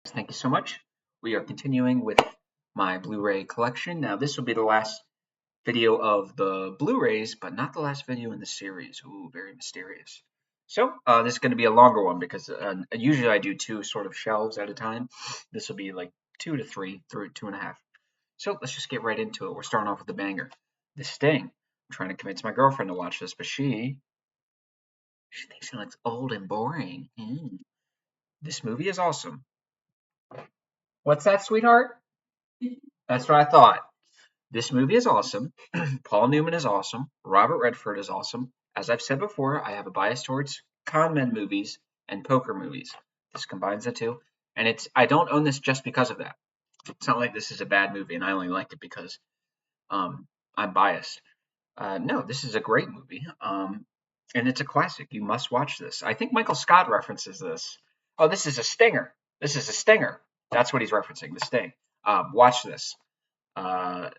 Thank you so much. We are continuing with my Blu-ray collection. Now, this will be the last video of the Blu-rays, but not the last video in the series. Ooh, very mysterious. So, this is going to be a longer one because usually I do two sort of shelves at a time. This will be like two to three, through 2.5. So, let's just get right into it. We're starting off with the banger. The Sting. I'm trying to convince my girlfriend to watch this, but she thinks it looks old and boring. This movie is awesome. What's that, sweetheart? That's what I thought. This movie is awesome. Paul Newman is awesome. Robert Redford is awesome. As I've said before, I have a bias towards con men movies and poker movies. This combines the two, and I don't own this just because of that. It's not like this is a bad movie and I only liked it because I'm biased. No, this is a great movie, and it's a classic. You must watch this. I think Michael Scott references this. Oh, this is a stinger. This is a stinger. That's what he's referencing. The Sting. Watch this. Uh,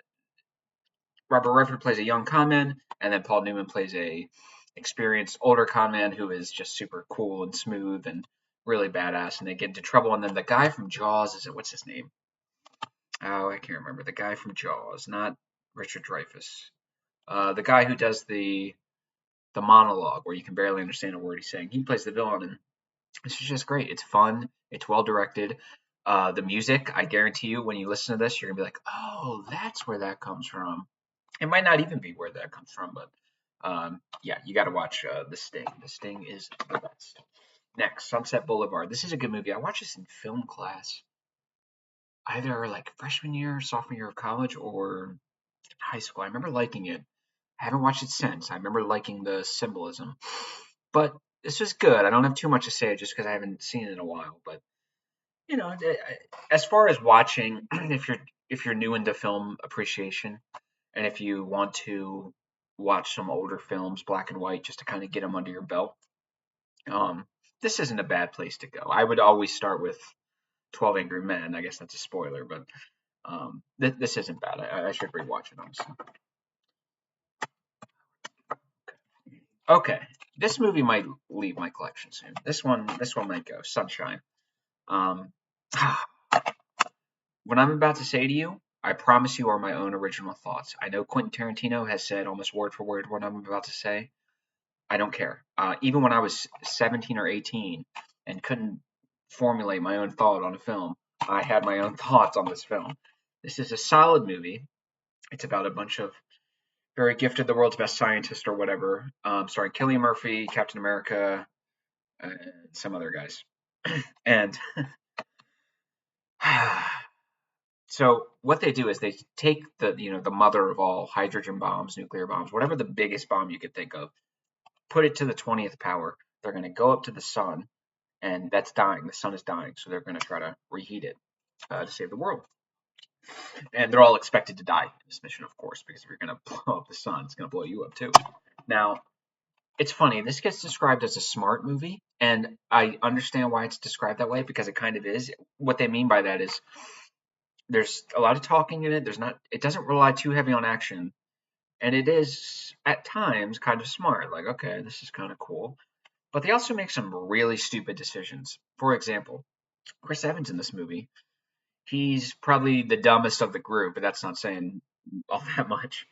Robert Redford plays a young con man, and then Paul Newman plays a experienced older con man who is just super cool and smooth and really badass. And they get into trouble. And then the guy from Jaws what's his name? Oh, I can't remember. The guy from Jaws, not Richard Dreyfuss. The guy who does the monologue where you can barely understand a word he's saying. He plays the villain, and this is just great. It's fun. It's well directed. The music, I guarantee you, when you listen to this, you're gonna be like, "Oh, that's where that comes from." It might not even be where that comes from, but yeah, you got to watch The Sting. The Sting is the best. Next, Sunset Boulevard. This is a good movie. I watched this in film class, either like freshman year, sophomore year of college, or high school. I remember liking it. I haven't watched it since. I remember liking the symbolism, but this was good. I don't have too much to say just because I haven't seen it in a while. But you know, as far as watching, if you're new into film appreciation, and if you want to watch some older films, black and white, just to kind of get them under your belt, um, this isn't a bad place to go. I would always start with 12 Angry Men. I guess that's a spoiler, but this isn't bad. I should rewatch it, honestly. Okay, this movie might leave my collection soon. This one might go. Sunshine. Um, what I'm about to say to you, I promise you are my own original thoughts. I know Quentin Tarantino has said almost word for word what I'm about to say. I don't care. Even when I was 17 or 18 and couldn't formulate my own thought on a film, I had my own thoughts on this film. This is a solid movie. It's about a bunch of very gifted, the world's best scientists or whatever, starring Cillian Murphy, Captain America, and some other guys. And so what they do is they take the mother of all hydrogen bombs, nuclear bombs, whatever the biggest bomb you could think of, put it to the 20th power. They're going to go up to the sun, and that's dying. The sun is dying, so they're going to try to reheat it to save the world. And they're all expected to die in this mission, of course, because if you're going to blow up the sun, it's going to blow you up too. Now, it's funny. This gets described as a smart movie, and I understand why it's described that way because it kind of is. What they mean by that is there's a lot of talking in it. It doesn't rely too heavy on action, and it is at times kind of smart. Like, okay, this is kind of cool. But they also make some really stupid decisions. For example, Chris Evans in this movie, he's probably the dumbest of the group, but that's not saying all that much.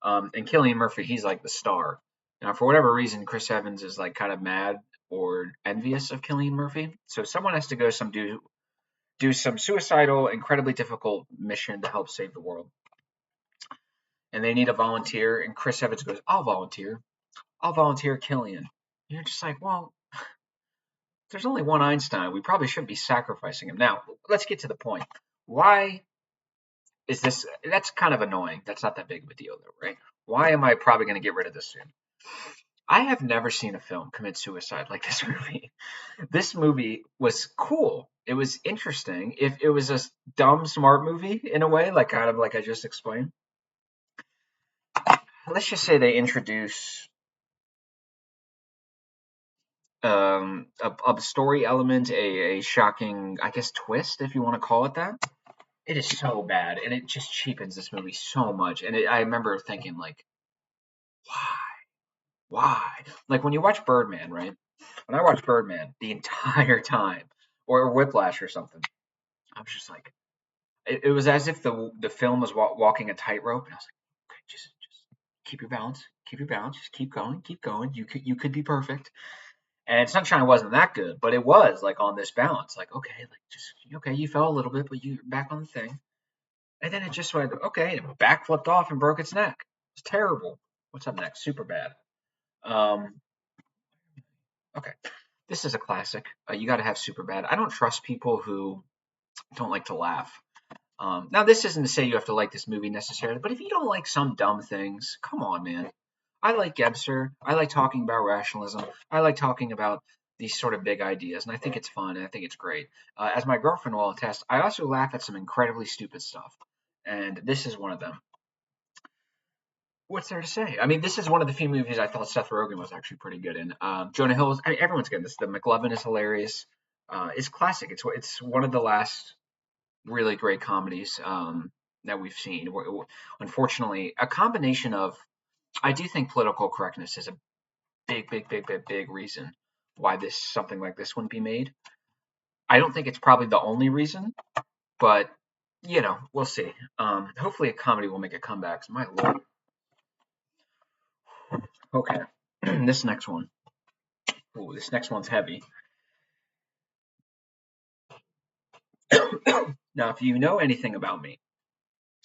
And Cillian Murphy, he's like the star. Now, for whatever reason, Chris Evans is like kind of mad or envious of Cillian Murphy. So someone has to go do some suicidal, incredibly difficult mission to help save the world. And they need a volunteer. And Chris Evans goes, "I'll volunteer. I'll volunteer Cillian." And you're just like, well, there's only one Einstein. We probably shouldn't be sacrificing him. Now, let's get to the point. Why is this? That's kind of annoying. That's not that big of a deal, though, right? Why am I probably going to get rid of this soon? I have never seen a film commit suicide like this movie. This movie was cool. It was interesting. If it was a dumb, smart movie in a way, like kind of like I just explained, let's just say they introduce a story element, a shocking, I guess, twist, if you want to call it that. It is so bad, and it just cheapens this movie so much. And I remember thinking, like, why? Why? Like when you watch Birdman, right? When I watch Birdman the entire time, or Whiplash or something, was just like, it was as if the film was walking a tightrope, and I was like, okay, just keep your balance, just keep going. You could be perfect. And Sunshine wasn't that good, but it was like on this balance. Like, okay, like just okay, you fell a little bit, but you're back on the thing. And then it just went, okay, it backflipped off and broke its neck. It's terrible. What's up next? Super bad. Um, okay, this is a classic. You got to have super bad. I don't trust people who don't like to laugh. Now, this isn't to say you have to like this movie necessarily, but if you don't like some dumb things, come on, man. I like Gebser. I like talking about rationalism. I like talking about these sort of big ideas, and I think it's fun, and I think it's great. As my girlfriend will attest, I also laugh at some incredibly stupid stuff, and this is one of them. What's there to say? I mean, this is one of the few movies I thought Seth Rogen was actually pretty good in. Jonah Hill I mean, everyone's good in this. The McLovin is hilarious. It's classic. It's one of the last really great comedies that we've seen. Unfortunately, a combination of I do think political correctness is a big reason why this something like this wouldn't be made. I don't think it's probably the only reason, but we'll see. Hopefully, a comedy will make a comeback. My lord. Okay, this next one. Ooh, this next one's heavy. Now, if you know anything about me,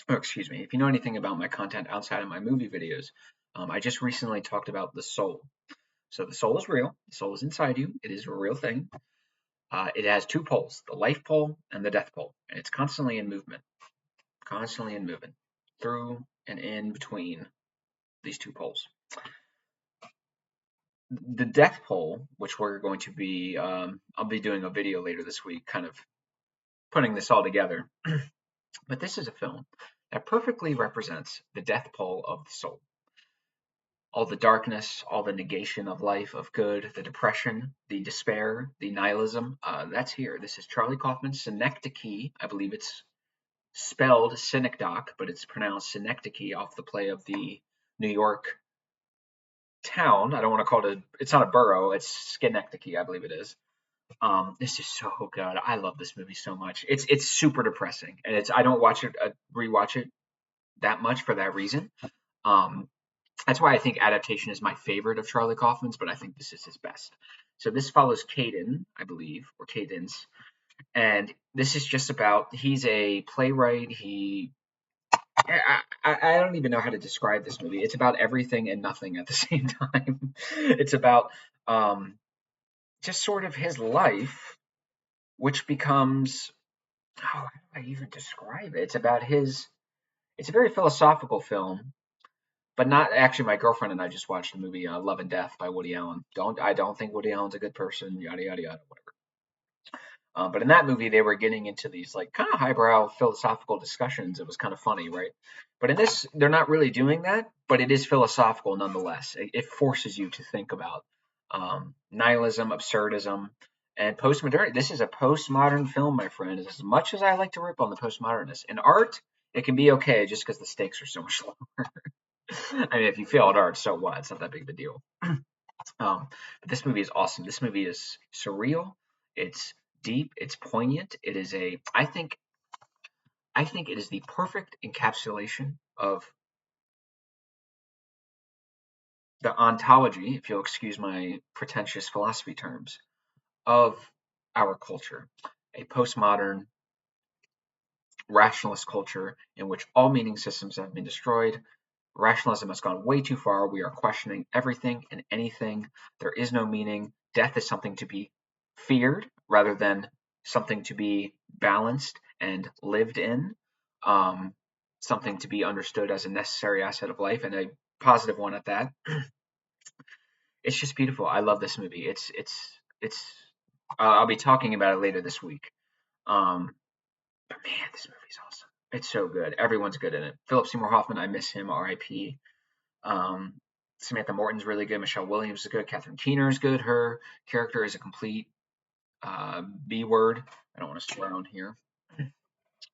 or excuse me, if you know anything about my content outside of my movie videos, I just recently talked about the soul. So the soul is real. The soul is inside you. It is a real thing. It has two poles, the life pole and the death pole, and it's constantly in movement through and in between these two poles. The death pole, which we're going to be, I'll be doing a video later this week, kind of putting this all together. But this is a film that perfectly represents the death pole of the soul. All the darkness, all the negation of life, of good, the depression, the despair, the nihilism, that's here. This is Charlie Kaufman's Synecdoche. I believe it's spelled Synecdoche, but it's pronounced Synecdoche off the play of the New York town. I don't want to call it it's not a borough, it's Schenectady, I believe it is. This is so good. I love this movie so much. It's super depressing, and I don't watch it rewatch it that much for that reason. Um, that's why I think adaptation is my favorite of Charlie Kaufman's, but I think this is his best. So this follows Caden, I believe, or Cadence, and this is just about he's a playwright. I don't even know how to describe this movie. It's about everything and nothing at the same time. It's about just sort of his life, which becomes how do I even describe it? It's about his. It's a very philosophical film, but not actually. My girlfriend and I just watched the movie Love and Death by Woody Allen. I don't think Woody Allen's a good person. Yada yada yada. Whatever. But in that movie, they were getting into these like kind of highbrow philosophical discussions. It was kind of funny, right? But in this, they're not really doing that, but it is philosophical nonetheless. It forces you to think about nihilism, absurdism, and postmodernity. This is a postmodern film, my friend. As much as I like to rip on the postmodernists, in art, it can be okay just because the stakes are so much lower. I mean, if you fail at art, so what? It's not that big of a deal. But this movie is awesome. This movie is surreal. It's deep. It's poignant. It is I think it is the perfect encapsulation of the ontology, if you'll excuse my pretentious philosophy terms, of our culture. A postmodern rationalist culture in which all meaning systems have been destroyed. Rationalism has gone way too far. We are questioning everything and anything. There is no meaning. Death is something to be feared rather than something to be balanced and lived in. Something to be understood as a necessary asset of life and a positive one at that. It's just beautiful. I love this movie. It's. I'll be talking about it later this week. But man, this movie's awesome. It's so good. Everyone's good in it. Philip Seymour Hoffman, I miss him. R.I.P. Um, Samantha Morton's really good. Michelle Williams is good. Catherine Keener is good. Her character is a complete B word. I don't want to swear on here.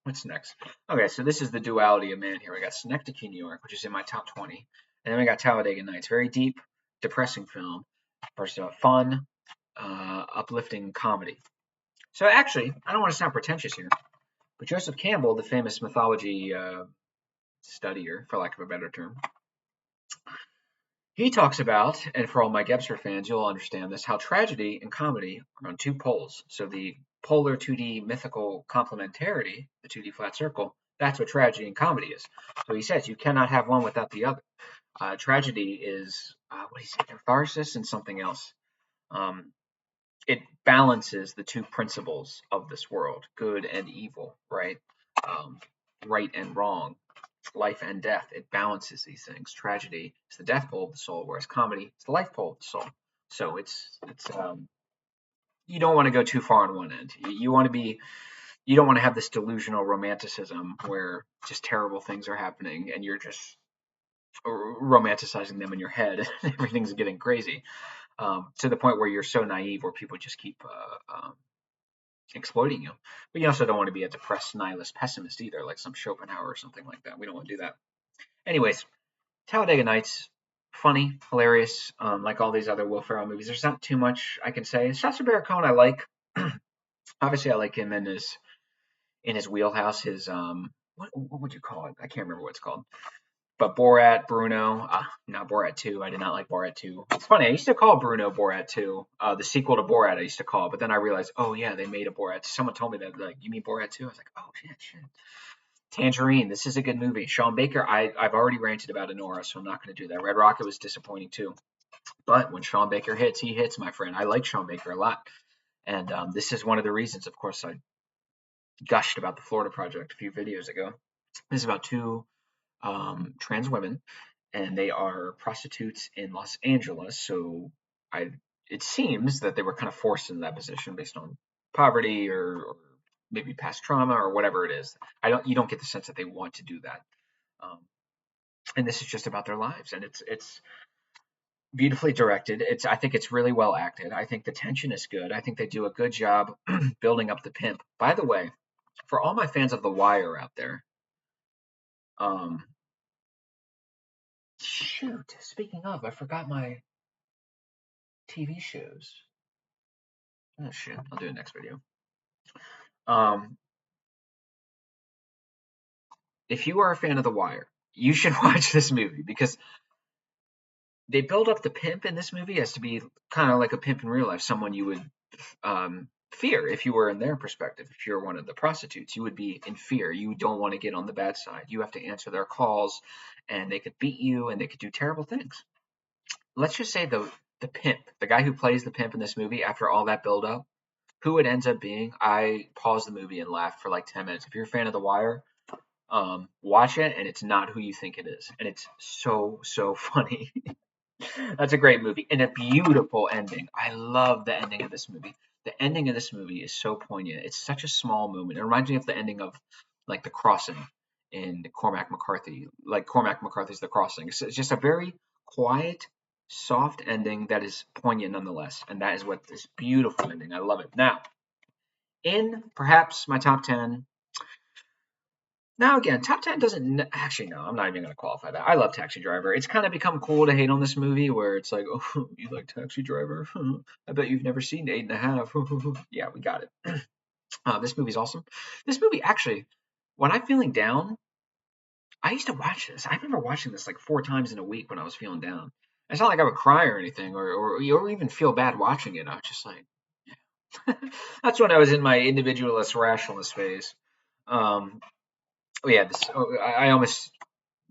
What's next? Okay, so this is the duality of man here. We got Synecdoche, New York, which is in my top 20. And then we got Talladega Nights. Very deep, depressing film versus a fun, uplifting comedy. So actually, I don't want to sound pretentious here. But Joseph Campbell, the famous mythology studier, for lack of a better term, he talks about, and for all my Gebser fans, you'll understand this, how tragedy and comedy are on two poles. So the polar 2D mythical complementarity, the 2D flat circle, that's what tragedy and comedy is. So he says you cannot have one without the other. Tragedy is, what do you say, catharsis and something else. Um, it balances the two principles of this world, good and evil, right? Um, right and wrong, life and death. It balances these things. Tragedy is the death pole of the soul, whereas comedy is the life pole of the soul. So it's you don't want to go too far on one end. You want to be you don't want to have this delusional romanticism where just terrible things are happening and you're just romanticizing them in your head and everything's getting crazy to the point where you're so naive where people just keep exploiting you. But you also don't want to be a depressed nihilist pessimist either, like some Schopenhauer or something like that. We don't want to do that. Anyways, Talladega Nights, funny, hilarious, like all these other Will Ferrell movies. There's not too much I can say. Sacha Baron Cohen, I like. Obviously, I like him in his wheelhouse. His what would you call it? I can't remember what it's called. But Borat, Bruno, not Borat 2. I did not like Borat 2. It's funny. I used to call Bruno Borat 2, the sequel to Borat. I used to call it, but then I realized, oh yeah, they made a Borat. Someone told me that, like, you mean Borat 2? I was like, oh shit. Tangerine. This is a good movie. Sean Baker. I've already ranted about Anora, so I'm not going to do that. Red Rocket was disappointing too. But when Sean Baker hits, he hits, my friend. I like Sean Baker a lot, and this is one of the reasons. Of course, I gushed about the Florida Project a few videos ago. This is about two trans women, and they are prostitutes in Los Angeles. So I, it seems that they were kind of forced into that position based on poverty or maybe past trauma or whatever it is. You don't get the sense that they want to do that. Um, and this is just about their lives, and it's beautifully directed. I think it's really well acted. I think the tension is good. I think they do a good job building up the pimp. By the way, for all my fans of The Wire out there, um, shoot, speaking of, I forgot my TV shows. Oh shit, I'll do it next video. Um, if you are a fan of The Wire, you should watch this movie because they build up the pimp in this movie as to be kind of like a pimp in real life, someone you would fear if you were in their perspective. If you're one of the prostitutes, you would be in fear. You don't want to get on the bad side. You have to answer their calls, and they could beat you, and they could do terrible things. Let's just say the pimp, the guy who plays the pimp in this movie, after all that build up, who it ends up being, I paused the movie and laughed for like 10 minutes. If you're a fan of The Wire, watch it, and it's not who you think it is, and it's so funny. That's a great movie and a beautiful ending. I love the ending of this movie. The ending of this movie is so poignant. It's such a small moment. It reminds me of the ending of like The Crossing in Cormac McCarthy, like Cormac McCarthy's The Crossing. It's just a very quiet, soft ending that is poignant nonetheless, and that is what this beautiful ending. I love it. Now, in perhaps my top 10. Now again, top 10 doesn't actually no, I'm not even going to qualify that. I love Taxi Driver. It's kind of become cool to hate on this movie where it's like, oh, you like Taxi Driver? I bet you've never seen 8.5. Yeah, we got it. This movie's awesome. This movie actually, when I'm feeling down, I used to watch this. I remember watching this like 4 times in a week when I was feeling down. It's not like I would cry or anything, or even feel bad watching it. I was just like, yeah. That's when I was in my individualist rationalist phase. Um, yeah, I almost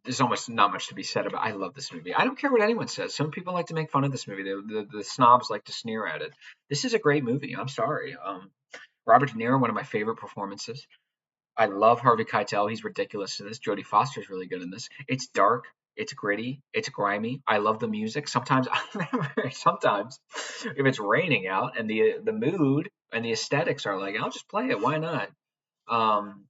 there's almost not much to be said about. I love this movie. I don't care what anyone says. Some people like to make fun of this movie. The snobs like to sneer at it. This is a great movie. I'm sorry. Robert De Niro, one of my favorite performances. I love Harvey Keitel. He's ridiculous in this. Jodie Foster's really good in this. It's dark. It's gritty. It's grimy. I love the music. Sometimes I remember. Sometimes if it's raining out and the mood and the aesthetics are like, I'll just play it. Why not? Um,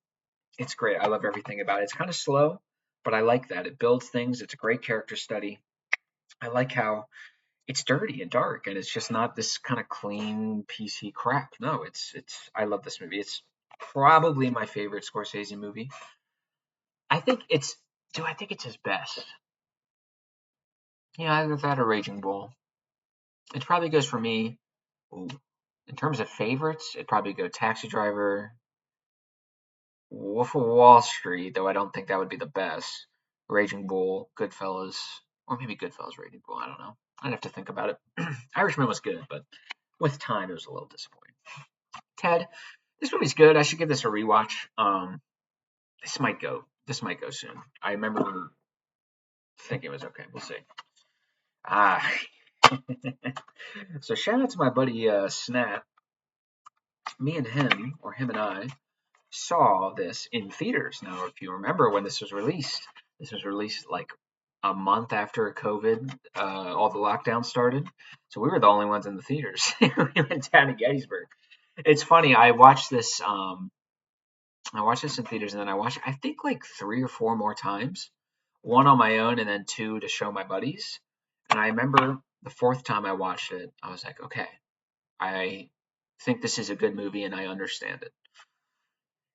it's great. I love everything about it. It's kind of slow, but I like that. It builds things. It's a great character study. I like how it's dirty and dark, and it's just not this kind of clean PC crap. No, it's. I love this movie. It's probably my favorite Scorsese movie. I think it's. Do I think it's his best? Yeah, either that or Raging Bull. It probably goes for me. Ooh, in terms of favorites, it'd probably go Taxi Driver, Wolf of Wall Street, though I don't think that would be the best. Raging Bull, Goodfellas, or maybe Goodfellas, Raging Bull. I don't know. I'd have to think about it. Irishman was good, but with time, it was a little disappointing. Ted, this movie's good. I should give this a rewatch. This might go. This might go soon. I remember thinking it was okay. We'll see. Ah. So shout out to my buddy Snap. Me and him, or him and I, saw this in theaters. Now, if you remember when this was released like a month after COVID, all the lockdowns started. So we were the only ones in the theaters. We went down to Gettysburg. It's funny. I watched this in theaters, and then I watched it, I think like 3 or 4 more times. One on my own, and then 2 to show my buddies. And I remember the 4th time I watched it, I was like, okay, I think this is a good movie, and I understand it.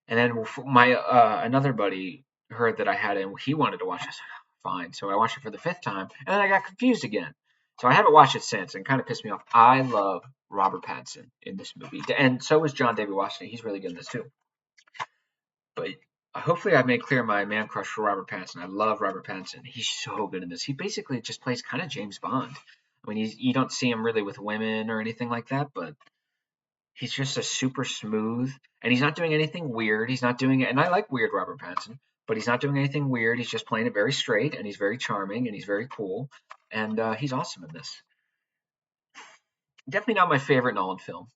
And then my another buddy heard that I had it, and he wanted to watch it. I said, fine. So I watched it for the 5th time, and then I got confused again. So I haven't watched it since, and kind of pissed me off. I love Robert Pattinson in this movie, and so is John David Washington. He's really good in this too. But hopefully, I made clear my man crush for Robert Pattinson. I love Robert Pattinson. He's so good in this. He basically just plays kind of James Bond. I mean, you don't see him really with women or anything like that, but he's just a super smooth, and he's not doing anything weird. He's not doing it, and I like weird Robert Pattinson, but he's not doing anything weird. He's just playing it very straight, and he's very charming, and he's very cool, and he's awesome in this. Definitely not my favorite Nolan film,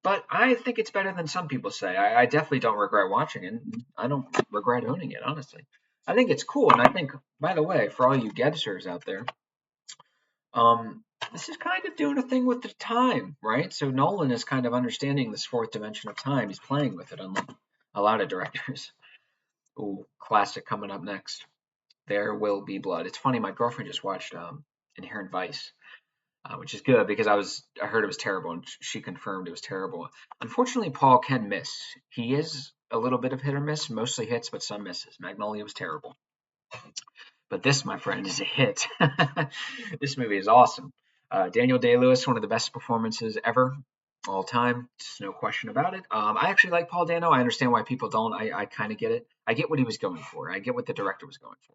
but I think it's better than some people say. I definitely don't regret watching it. I don't regret owning it, honestly. I think it's cool, and I think, by the way, for all you Gebsters out there, um, this is kind of doing a thing with the time, right? So Nolan is kind of understanding this 4th dimension of time. He's playing with it, unlike a lot of directors. Ooh, classic coming up next. There Will Be Blood. It's funny, my girlfriend just watched Inherent Vice, which is good because I heard it was terrible, and she confirmed it was terrible. Unfortunately, Paul can miss. He is a little bit of hit or miss, mostly hits, but some misses. Magnolia was terrible. But this, my friend, is a hit. This movie is awesome. Daniel Day-Lewis, one of the best performances ever, all time. Just no question about it. I actually like Paul Dano. I understand why people don't. I kind of get it. I get what he was going for. I get what the director was going for.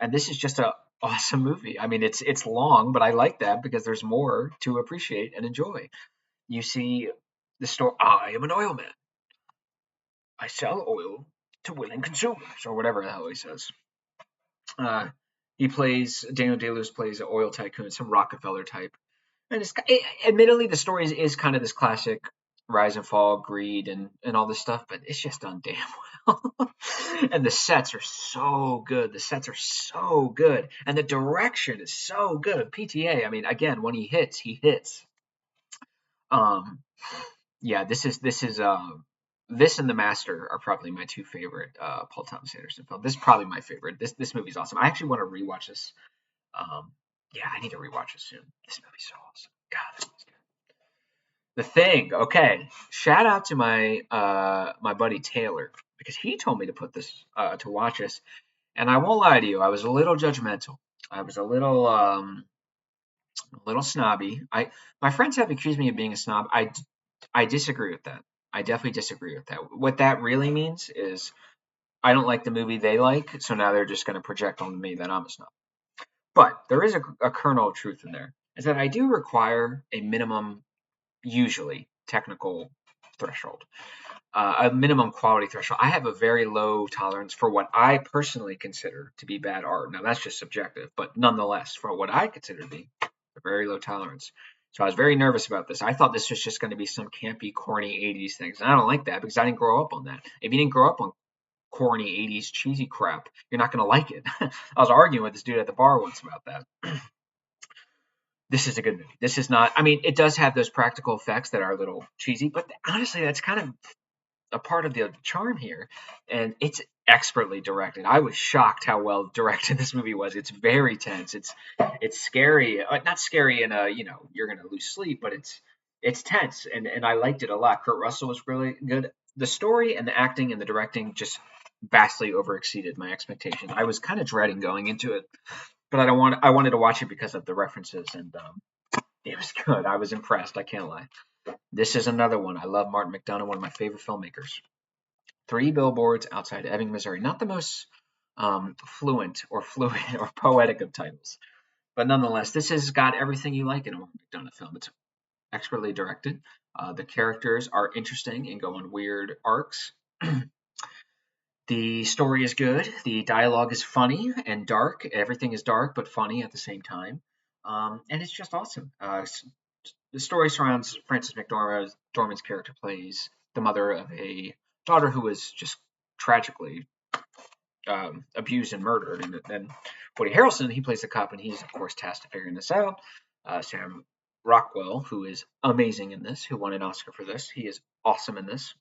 And this is just a awesome movie. I mean, it's long, but I like that because there's more to appreciate and enjoy. You see the story. I am an oil man. I sell oil to willing consumers, or whatever the hell he says. Uh, Daniel Day-Lewis plays an oil tycoon, some Rockefeller type. And admittedly, the story is kind of this classic rise and fall, greed, and all this stuff, but it's just done damn well. And the sets are so good. The sets are so good. And the direction is so good. PTA, I mean, again, when he hits, he hits. Um, yeah, this and The Master are probably my 2 favorite Paul Thomas Anderson films. This is probably my favorite. This movie's awesome. I actually want to rewatch this. Yeah, I need to rewatch this soon. This movie's so awesome. God, this movie's good. The Thing. Okay, shout out to my buddy Taylor because he told me to put this to watch this, and I won't lie to you, I was a little judgmental. I was a little snobby. My friends have accused me of being a snob. I disagree with that. I definitely disagree with that. What that really means is I don't like the movie they like, so now they're just going to project on me that I'm a snob. But there is a kernel of truth in there, is that I do require a minimum, usually, technical threshold, a minimum quality threshold. I have a very low tolerance for what I personally consider to be bad art. Now, that's just subjective, but nonetheless, for what I consider to be a very low tolerance. So I was very nervous about this. I thought this was just going to be some campy, corny 80s things. And I don't like that because I didn't grow up on that. If you didn't grow up on corny 80s cheesy crap, you're not going to like it. I was arguing with this dude at the bar once about that. This is a good movie. This is not, I mean, it does have those practical effects that are a little cheesy, but honestly, that's kind of a part of the charm here. And it's expertly directed. I was shocked how well directed this movie was. It's very tense. It's scary. Not scary in a, you're going to lose sleep, but it's tense. And I liked it a lot. Kurt Russell was really good. The story and the acting and the directing just vastly overexceeded my expectations. I was kind of dreading going into it, but I wanted to watch it because of the references, and it was good. I was impressed. I can't lie. This is another one. I love Martin McDonagh, one of my favorite filmmakers. 3 billboards outside Ebbing, Missouri. Not the most fluent or fluid or poetic of titles, but nonetheless, this has got everything you like in a Mark McDonagh film. It's expertly directed. The characters are interesting and go on weird arcs. The story is good. The dialogue is funny and dark. Everything is dark but funny at the same time. And it's just awesome. The story surrounds Frances McDormand's character plays the mother of a daughter who was just tragically abused and murdered. And then Woody Harrelson, he plays the cop, and he's of course tasked to figuring this out. Sam Rockwell, who is amazing in this, who won an Oscar for this, he is awesome in this.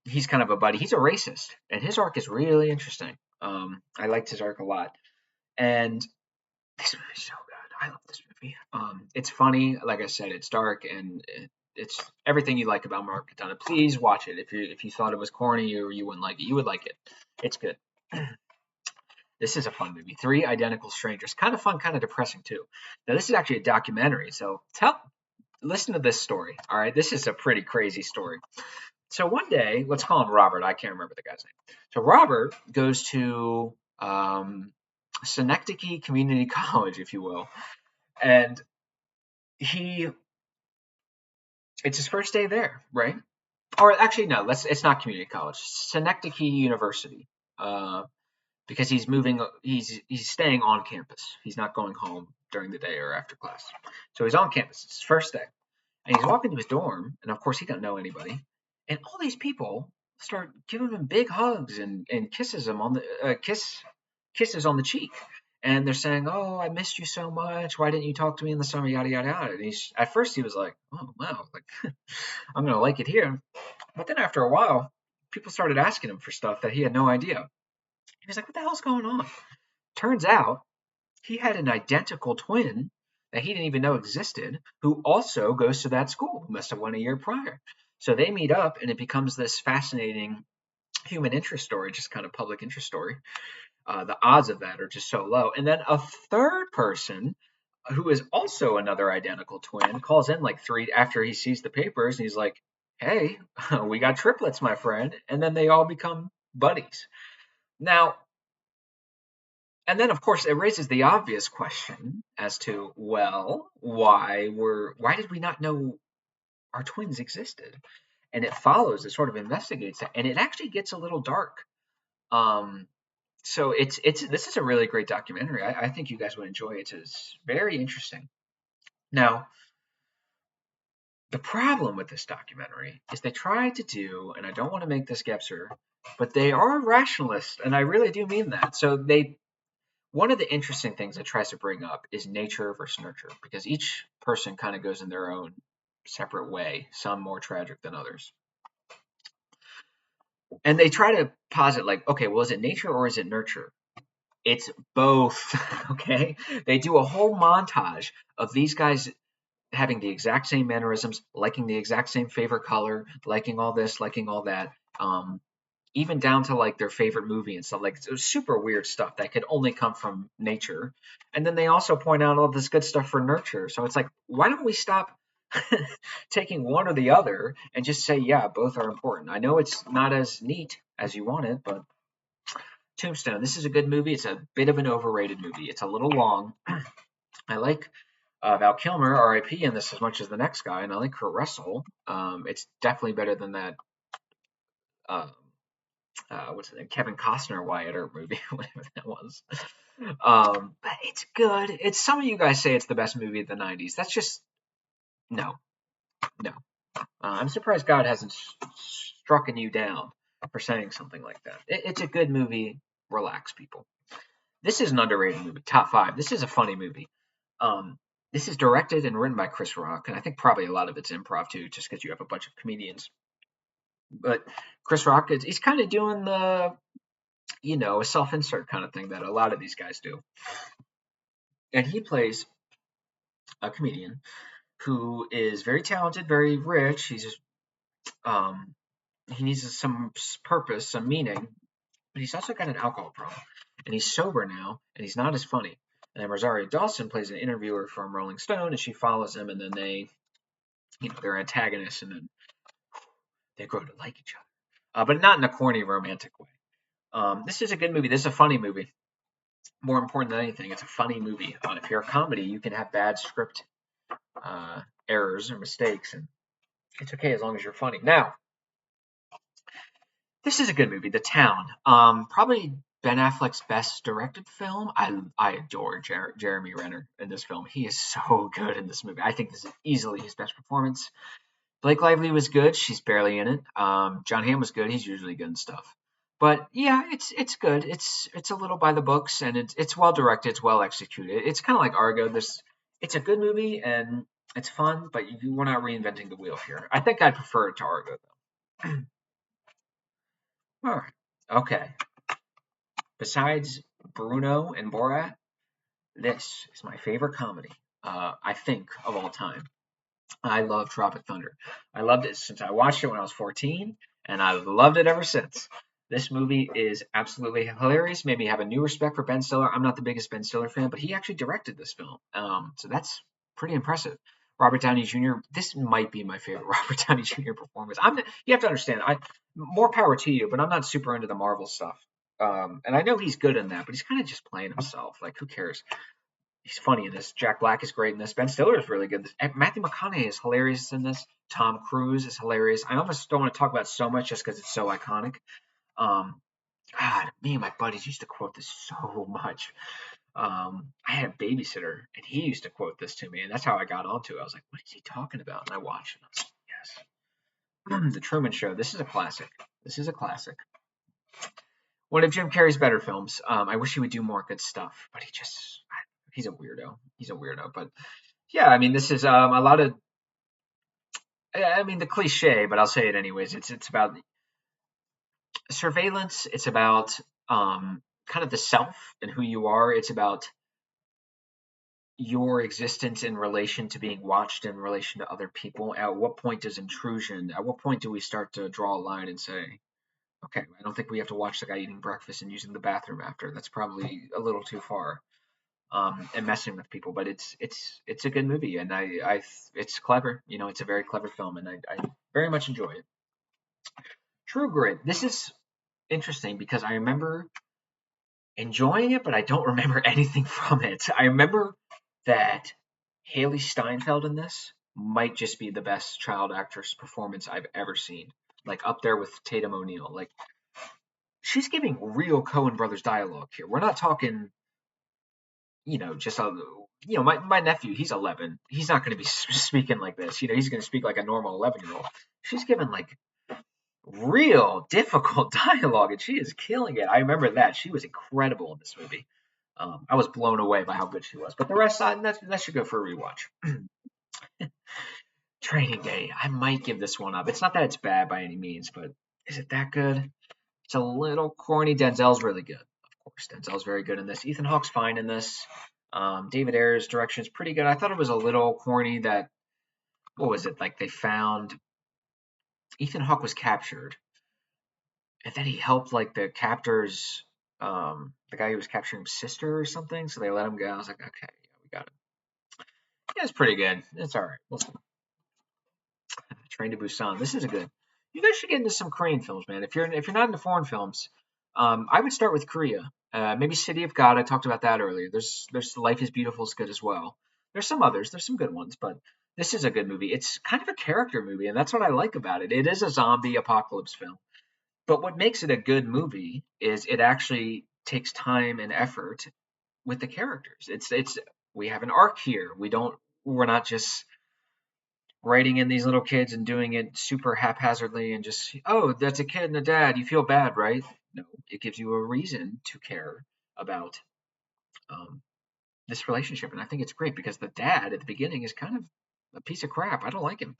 He's kind of a buddy. He's a racist, and his arc is really interesting. I liked his arc a lot, and this movie's so good. I love this movie. It's funny, like I said, it's dark, and it's everything you like about Mark McDonagh. Please watch it. If you thought it was corny or you wouldn't like it, you would like it. It's good. This is a fun movie. Three Identical Strangers. Kind of fun, kind of depressing too. Now this is actually a documentary, so listen to this story. All right, this is a pretty crazy story. So one day, let's call him Robert. I can't remember the guy's name. So Robert goes to Synecdoche Community College, if you will, and it's his first day there, right? Or actually, no, it's not community college. Synecdoche University, because he's moving. He's staying on campus. He's not going home during the day or after class. So he's on campus. It's his first day, and he's walking to his dorm, and of course he don't know anybody. And all these people start giving him big hugs and kisses him on the kisses on the cheek. And they're saying, "Oh, I missed you so much. Why didn't you talk to me in the summer?" Yada yada yada. And at first he was like, "Oh wow, like I'm gonna like it here." But then after a while, people started asking him for stuff that he had no idea. He was like, "What the hell's going on?" Turns out he had an identical twin that he didn't even know existed, who also goes to that school, who must have went a year prior. So they meet up, and it becomes this fascinating human interest story, just kind of public interest story. The odds of that are just so low. And then a third person who is also another identical twin calls in like three after he sees the papers, and he's like, "Hey, we got triplets, my friend." And then they all become buddies. Now, and then of course it raises the obvious question as to, well, why did we not know our twins existed? And it follows, it sort of investigates that, and it actually gets a little dark. So this is a really great documentary. I think you guys would enjoy it. It's very interesting. Now, the problem with this documentary is they try to do, and I don't want to make this Gebser, but they are rationalists, and I really do mean that. So one of the interesting things it tries to bring up is nature versus nurture, because each person kind of goes in their own separate way, some more tragic than others. And they try to posit like, okay, well, is it nature or is it nurture? It's both, okay? They do a whole montage of these guys having the exact same mannerisms, liking the exact same favorite color, liking all this, liking all that, even down to like their favorite movie and stuff. Like it was super weird stuff that could only come from nature. And then they also point out all this good stuff for nurture. So it's like, why don't we stop taking one or the other and just say, yeah, both are important? I know it's not as neat as you want it, but Tombstone, this is a good movie. It's a bit of an overrated movie. It's a little long. I like Val Kilmer, R.I.P. in this as much as the next guy, and I like Kurt Russell. It's definitely better than that. What's the name? Kevin Costner Wyatt Earp movie, whatever that was. But it's good. It's some of you guys say it's the best movie of the '90s. That's just no. I'm surprised God hasn't struck you down for saying something like that. It's a good movie. Relax, people. This is an underrated movie. Top 5. This is a funny movie. This is directed and written by Chris Rock, and I think probably a lot of it's improv too, just because you have a bunch of comedians. But Chris Rock, he's kind of doing the, a self-insert kind of thing that a lot of these guys do. And he plays a comedian who is very talented, very rich. He needs some purpose, some meaning, but he's also got an alcohol problem. And he's sober now, and he's not as funny. And then Rosario Dawson plays an interviewer from Rolling Stone, and she follows him, and then they're antagonists, and then they grow to like each other. but not in a corny romantic way. This is a good movie. This is a funny movie. More important than anything, it's a funny movie. If you're a comedy, you can have bad script errors or mistakes, and it's okay as long as you're funny. Now, this is a good movie, The Town. Probably Ben Affleck's best directed film. I adore Jeremy Renner in this film. He is so good in this movie. I think this is easily his best performance. Blake Lively was good. She's barely in it. John Hamm was good. He's usually good and stuff. But yeah, it's good. It's a little by the books, and it's well directed. It's well executed. It's kind of like Argo. It's a good movie and it's fun, but we're not reinventing the wheel here. I think I'd prefer it to Argo though. All right. Okay. Besides Bruno and Borat, this is my favorite comedy. I think of all time. I love Tropic Thunder. I loved it since I watched it when I was 14, and I've loved it ever since. This movie is absolutely hilarious. Made me have a new respect for Ben Stiller. I'm not the biggest Ben Stiller fan, but he actually directed this film, so that's pretty impressive. Robert Downey Jr. This might be my favorite Robert Downey Jr. performance. You have to understand. More power to you, but I'm not super into the Marvel stuff. And I know he's good in that, but he's kind of just playing himself. Like, who cares? He's funny in this. Jack Black is great in this. Ben Stiller is really good. Matthew McConaughey is hilarious in this. Tom Cruise is hilarious. I almost don't want to talk about it so much just because it's so iconic. Um, God, me and my buddies used to quote this so much. I had a babysitter, and he used to quote this to me, and that's how I got onto it. I was like, "What is he talking about?" And I watched it. I was like, yes. The Truman Show. This is a classic. This is a classic. One of Jim Carrey's better films. I wish he would do more good stuff, but he's a weirdo. He's a weirdo. But yeah, I mean, this is a lot of, I mean, the cliche, but I'll say it anyways. It's about surveillance. It's about kind of the self and who you are. It's about your existence in relation to being watched in relation to other people. At what point does intrusion? At what point do we start to draw a line and say, okay, I don't think we have to watch the guy eating breakfast and using the bathroom after. That's probably a little too far. And messing with people, but it's a good movie, and it's clever. You know, it's a very clever film, and I very much enjoy it. True Grit. This is interesting because I remember enjoying it, but I don't remember anything from it. I remember that Haley Steinfeld in this might just be the best child actress performance I've ever seen. Like up there with Tatum O'Neal. Like she's giving real Coen Brothers dialogue here. We're not talking, just my nephew, he's 11. He's not going to be speaking like this. He's going to speak like a normal 11-year-old. She's given like real difficult dialogue, and she is killing it. I remember that she was incredible in this movie. I was blown away by how good she was. But the rest, that should go for a rewatch. Training Day. I might give this one up. It's not that it's bad by any means, but is it that good? It's a little corny. Denzel's really good. Of course, Denzel's very good in this. Ethan Hawke's fine in this. David Ayer's direction is pretty good. I thought it was a little corny that, what was it? Like they found Ethan Hawke was captured, and then he helped like the captor's, the guy who was capturing his sister or something. So they let him go. I was like, okay, yeah, we got him. Yeah, it's pretty good. It's all right. We'll see. Train to Busan. This is a good. You guys should get into some Korean films, man. If you're not into foreign films, I would start with Korea. Maybe City of God. I talked about that earlier. There's Life is Beautiful is good as well. There's some others. There's some good ones, but this is a good movie. It's kind of a character movie, and that's what I like about it. It is a zombie apocalypse film, but what makes it a good movie is it actually takes time and effort with the characters. It's we have an arc here. We're not just writing in these little kids and doing it super haphazardly and just, oh, that's a kid and a dad. You feel bad, right? No, it gives you a reason to care about um, this relationship. And I think it's great because the dad at the beginning is kind of a piece of crap. I don't like him.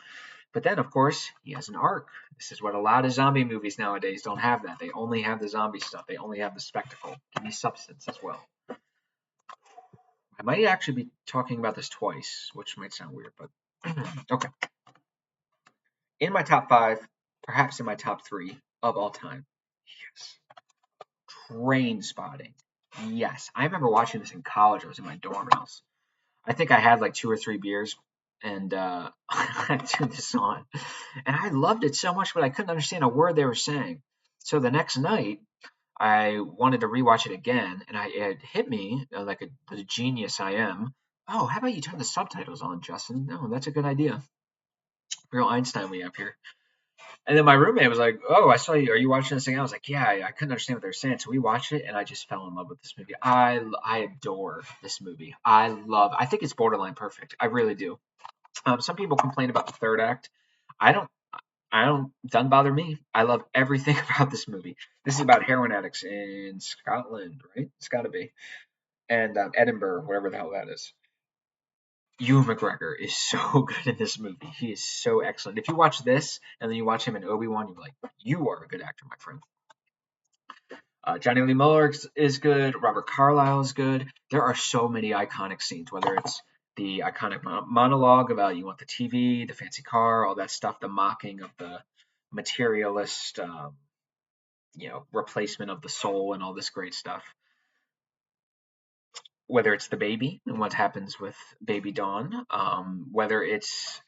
But then, of course, he has an arc. This is what a lot of zombie movies nowadays don't have that. They only have the zombie stuff. They only have the spectacle. Give me substance as well. I might actually be talking about this twice, which might sound weird, but okay. In my top five, perhaps in my top three of all time. Yes. Train Spotting. Yes. I remember watching this in college. I was in my dorm house. I think I had like 2 or 3 beers, and I turned this on, and I loved it so much, but I couldn't understand a word they were saying. So the next night, I wanted to rewatch it again, and it hit me like the genius I am. Oh, how about you turn the subtitles on, Justin? No, that's a good idea. Real Einstein we have here. And then my roommate was like, "Oh, I saw you. Are you watching this thing?" I was like, "Yeah, I couldn't understand what they were saying." So we watched it, and I just fell in love with this movie. I adore this movie. I think it's borderline perfect. I really do. Some people complain about the third act. I don't. I don't. Doesn't bother me. I love everything about this movie. This is about heroin addicts in Scotland, right? It's got to be, and Edinburgh, wherever the hell that is. Ewan McGregor is so good in this movie. He is so excellent. If you watch this and then you watch him in Obi-Wan, you're like, you are a good actor, my friend. Johnny Lee Miller is good. Robert Carlyle is good. There are so many iconic scenes, whether it's the iconic monologue about you want the TV, the fancy car, all that stuff, the mocking of the materialist, replacement of the soul and all this great stuff. Whether it's the baby and what happens with baby Dawn, whether it's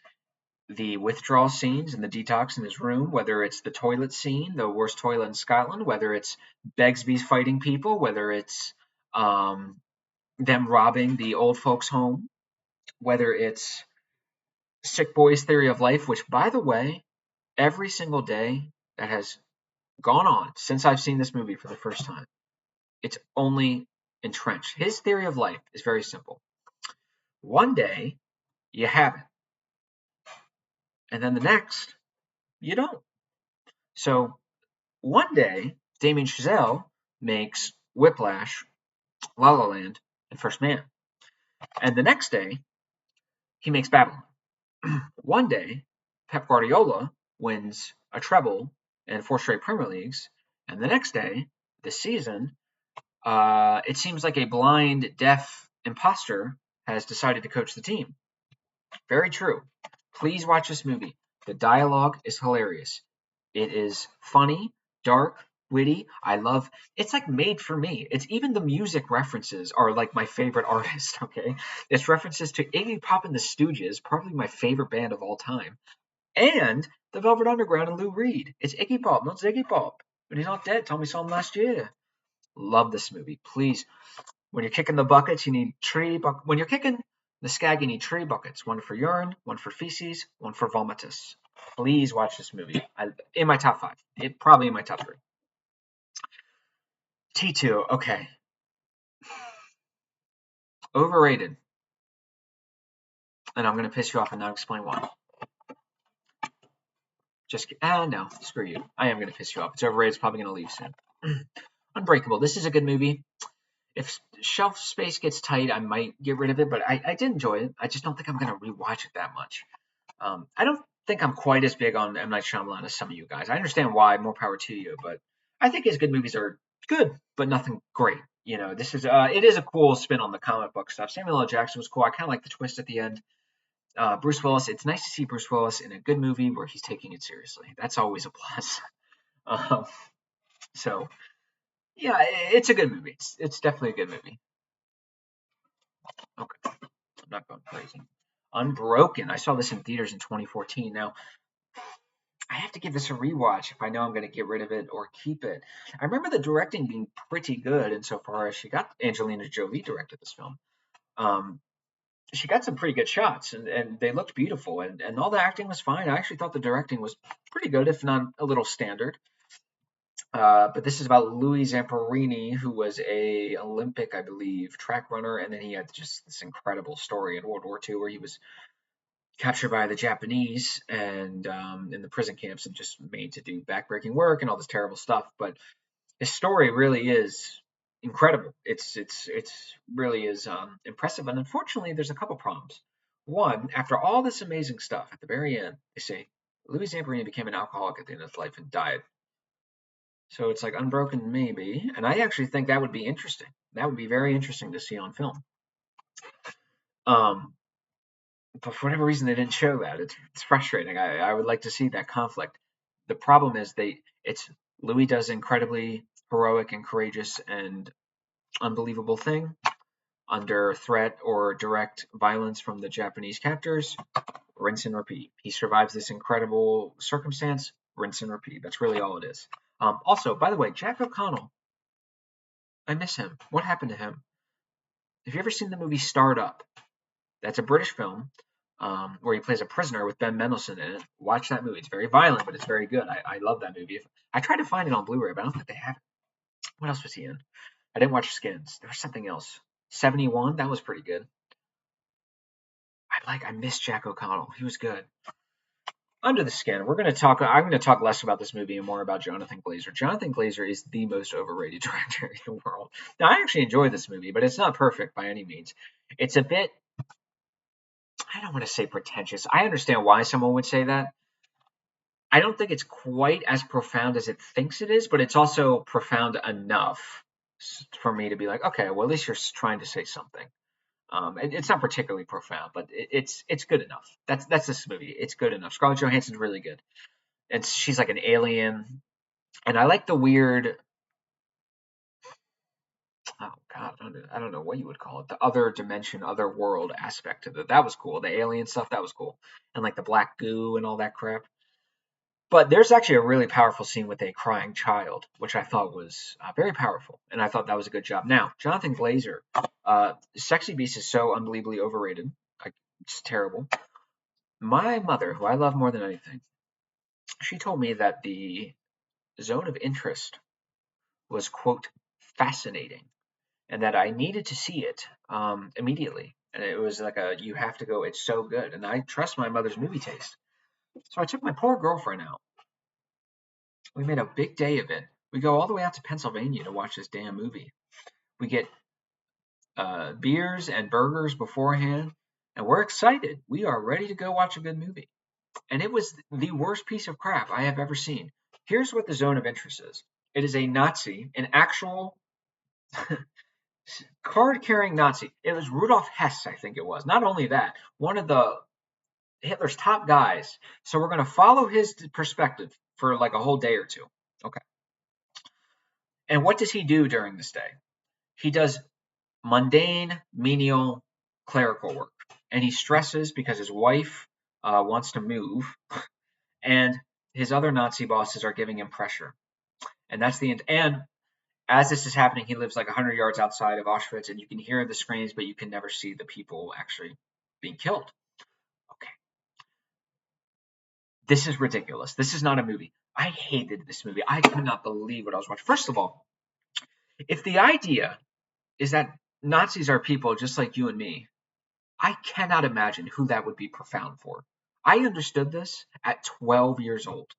the withdrawal scenes and the detox in his room, whether it's the toilet scene, the worst toilet in Scotland, whether it's Begsby's fighting people, whether it's um, them robbing the old folks' home, whether it's Sick Boy's Theory of Life, which, by the way, every single day that has gone on since I've seen this movie for the first time, it's only entrenched. His theory of life is very simple. One day, you have it, and then the next, you don't. So one day, Damien Chazelle makes Whiplash, La La Land, and First Man. And the next day, he makes Babylon. One day, Pep Guardiola wins a treble and 4 straight Premier Leagues. And the next day, this season, it seems like a blind, deaf imposter has decided to coach the team. Very true. Please watch this movie. The dialogue is hilarious. It is funny, dark, witty. I love it's like made for me. It's even the music references are like my favorite artist, okay? It's references to Iggy Pop and the Stooges, probably my favorite band of all time, and the Velvet Underground and Lou Reed. It's Iggy Pop, not Ziggy Pop. But he's not dead. Told me so last year. Love this movie. Please, when you're kicking the buckets, you need when you're kicking the skag, you need 3 buckets. One for urine, one for feces, one for vomitus. Please watch this movie. In my top 5. It probably in my top 3. T2, okay. Overrated. And I'm gonna piss you off and not explain why. No, screw you. I am gonna piss you off. It's overrated. It's probably gonna leave soon. Unbreakable. This is a good movie. If shelf space gets tight, I might get rid of it, but I did enjoy it. I just don't think I'm gonna rewatch it that much. I don't think I'm quite as big on M. Night Shyamalan as some of you guys. I understand why, more power to you, but I think his good movies are good, but nothing great. This is it is a cool spin on the comic book stuff. Samuel L. Jackson was cool. I kind of like the twist at the end. Bruce Willis. It's nice to see Bruce Willis in a good movie where he's taking it seriously. That's always a plus. Um, so yeah, it's a good movie. It's definitely a good movie. Okay, I'm not going crazy. Unbroken. I saw this in theaters in 2014. Now I have to give this a rewatch if I know I'm going to get rid of it or keep it. I remember the directing being pretty good insofar as Angelina Jolie directed this film. Um, she got some pretty good shots and they looked beautiful and all the acting was fine. I actually thought the directing was pretty good, if not a little standard. But this is about Louis Zamperini, who was a Olympic, I believe, track runner, and then he had just this incredible story in World War II where he was captured by the Japanese and in the prison camps and just made to do backbreaking work and all this terrible stuff. But his story really is incredible. It's really is impressive. And unfortunately, there's a couple problems. One, after all this amazing stuff, at the very end, they say Louis Zamperini became an alcoholic at the end of his life and died. So it's like Unbroken, maybe. And I actually think that would be interesting. That would be very interesting to see on film. Um, but for whatever reason, they didn't show that. It's frustrating. I would like to see that conflict. The problem is it's Louis does incredibly heroic and courageous and unbelievable thing, under threat or direct violence from the Japanese captors, rinse and repeat. He survives this incredible circumstance, rinse and repeat. That's really all it is. Also, by the way, Jack O'Connell, I miss him. What happened to him? Have you ever seen the movie Startup? That's a British film where he plays a prisoner with Ben Mendelsohn in it. Watch that movie. It's very violent, but it's very good. I love that movie. I tried to find it on Blu-ray, but I don't think they have it. What else was he in? I didn't watch Skins. There was something else. 71. That was pretty good. I miss Jack O'Connell. He was good. Under the Skin. I'm going to talk less about this movie and more about Jonathan Glazer. Jonathan Glazer is the most overrated director in the world. Now, I actually enjoy this movie, but it's not perfect by any means. It's a bit, I don't want to say pretentious. I understand why someone would say that. I don't think it's quite as profound as it thinks it is, but it's also profound enough for me to be like, okay, well, at least you're trying to say something. It's not particularly profound, but it's good enough. That's this movie. It's good enough. Scarlett Johansson's really good, and she's like an alien. And I like the weird. Oh God, I don't know what you would call it. The other dimension, other world aspect of it. That was cool. The alien stuff, that was cool, and like the black goo and all that crap. But there's actually a really powerful scene with a crying child, which I thought was very powerful, and I thought that was a good job. Now, Jonathan Glazer, Sexy Beast is so unbelievably overrated. It's terrible. My mother, who I love more than anything, she told me that the zone of interest was, quote, fascinating, and that I needed to see it immediately. And it was like you have to go, it's so good. And I trust my mother's movie taste. So I took my poor girlfriend out. We made a big day of it. We go all the way out to Pennsylvania to watch this damn movie. We get beers and burgers beforehand, and we're excited. We are ready to go watch a good movie. And it was the worst piece of crap I have ever seen. Here's what the zone of interest is. It is a Nazi, an actual card-carrying Nazi. It was Rudolf Hess, I think it was. Not only that, one of the Hitler's top guys. So we're going to follow his perspective for like a whole day or two. Okay. And what does he do during this day? He does mundane, menial, clerical work. And he stresses because his wife wants to move, and his other Nazi bosses are giving him pressure. And that's the end. And as this is happening, he lives like 100 yards outside of Auschwitz, and you can hear the screams, but you can never see the people actually being killed. Okay. This is ridiculous. This is not a movie. I hated this movie. I could not believe what I was watching. First of all, if the idea is that Nazis are people just like you and me, I cannot imagine who that would be profound for. I understood this at 12 years old.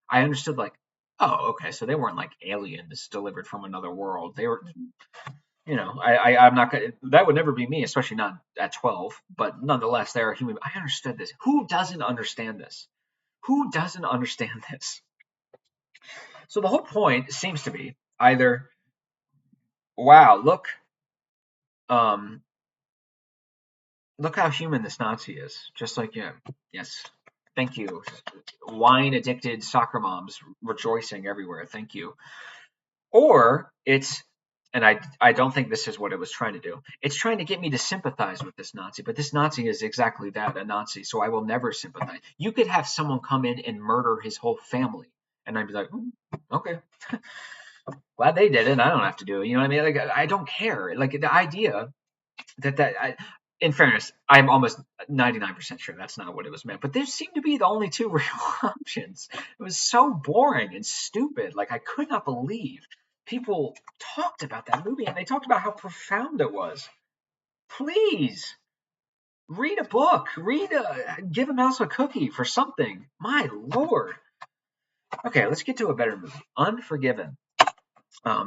I understood like, oh, okay, so they weren't like aliens delivered from another world. They were, I'm not gonna. That would never be me, especially not at 12. But nonetheless, they are human. I understood this. Who doesn't understand this? Who doesn't understand this? So the whole point seems to be either, wow, um, look how human this Nazi is, just like you. Yes, thank you. Wine addicted soccer moms rejoicing everywhere. Thank you. Or it's, and I don't think this is what it was trying to do. It's trying to get me to sympathize with this Nazi, but this Nazi is exactly that, a Nazi. So I will never sympathize. You could have someone come in and murder his whole family, and I'd be like, okay, glad they did it. I don't have to do it. You know what I mean? Like I don't care. Like the idea in fairness, I'm almost 99% sure that's not what it was meant. But there seemed to be the only two real options. It was so boring and stupid. Like I could not believe people talked about that movie, and they talked about how profound it was. Please read a book. Give a mouse a cookie for something. My lord. Okay, let's get to a better movie. Unforgiven.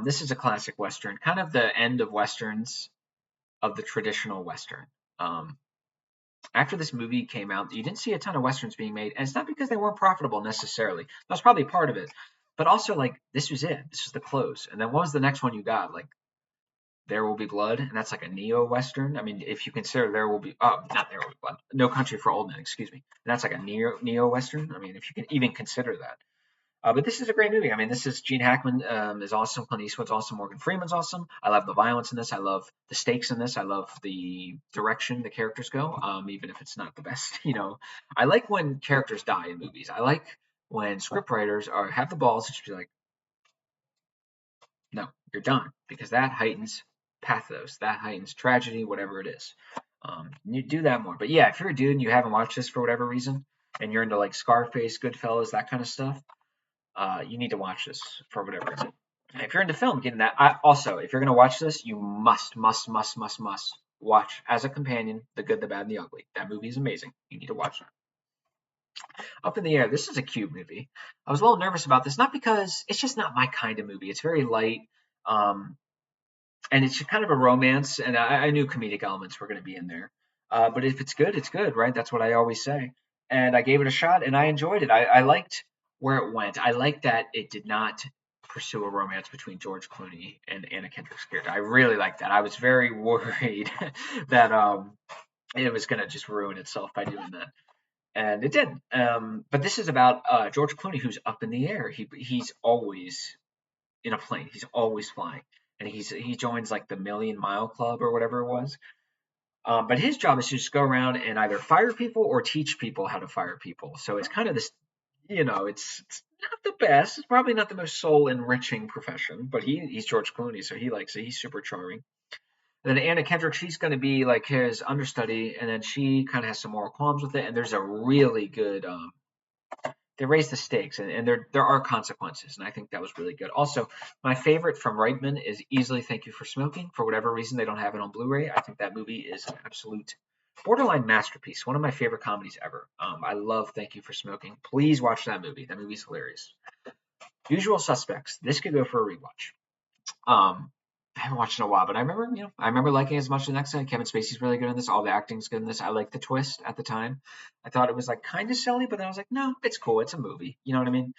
This is a classic Western, kind of the end of Westerns, of the traditional Western. After this movie came out, you didn't see a ton of Westerns being made, and it's not because they weren't profitable necessarily. That's probably part of it. But also, like, this was it. This was the close. And then what was the next one you got? Like, There Will Be Blood, and that's like a neo-Western. I mean, if you consider not There Will Be Blood, No Country for Old Men, excuse me. And that's like a neo-Western. I mean, if you can even consider that. But this is a great movie. I mean, this is Gene Hackman is awesome. Clint Eastwood's awesome. Morgan Freeman's awesome. I love the violence in this. I love the stakes in this. I love the direction the characters go, even if it's not the best. I like when characters die in movies. I like when scriptwriters are have the balls to just be like, no, you're done, because that heightens pathos, that heightens tragedy, whatever it is. You do that more. But yeah, if you're a dude and you haven't watched this for whatever reason, and you're into like Scarface, Goodfellas, that kind of stuff, you need to watch this for whatever reason. If you're into film, getting that. Also, if you're gonna watch this, you must watch as a companion The Good, the Bad, and the Ugly. That movie is amazing. You need to watch it. Up in the Air. This is a cute movie. I was a little nervous about this, not because it's just not my kind of movie. It's very light. Um, and it's kind of a romance, and I knew comedic elements were going to be in there. But if it's good, right? That's what I always say. And I gave it a shot, and I enjoyed it. I liked where it went. I liked that it did not pursue a romance between George Clooney and Anna Kendrick's character. I really liked that. I was very worried that it was going to just ruin itself by doing that, and it did. But this is about George Clooney, who's up in the air. He's always in a plane. He's always flying, and he joins like the Million Mile Club or whatever it was. But his job is to just go around and either fire people or teach people how to fire people. So it's kind of this, it's not the best. It's probably not the most soul enriching profession, but he's George Clooney, so he likes it. He's super charming. And then Anna Kendrick, she's going to be like his understudy, and then she kind of has some moral qualms with it. And there's a really good they raise the stakes, and there are consequences, and I think that was really good. Also, my favorite from Reitman is easily Thank You for Smoking. For whatever reason, they don't have it on Blu-ray. I think that movie is an absolute borderline masterpiece, one of my favorite comedies ever. I love Thank You for Smoking. Please watch that movie. That movie's hilarious. Usual Suspects. This could go for a rewatch. Um, I haven't watched in a while, but I remember liking it as much as the next time. Kevin Spacey's really good in this. All the acting's good in this. I like the twist at the time. I thought it was like kind of silly, but then I was like, no, it's cool. It's a movie. You know what I mean?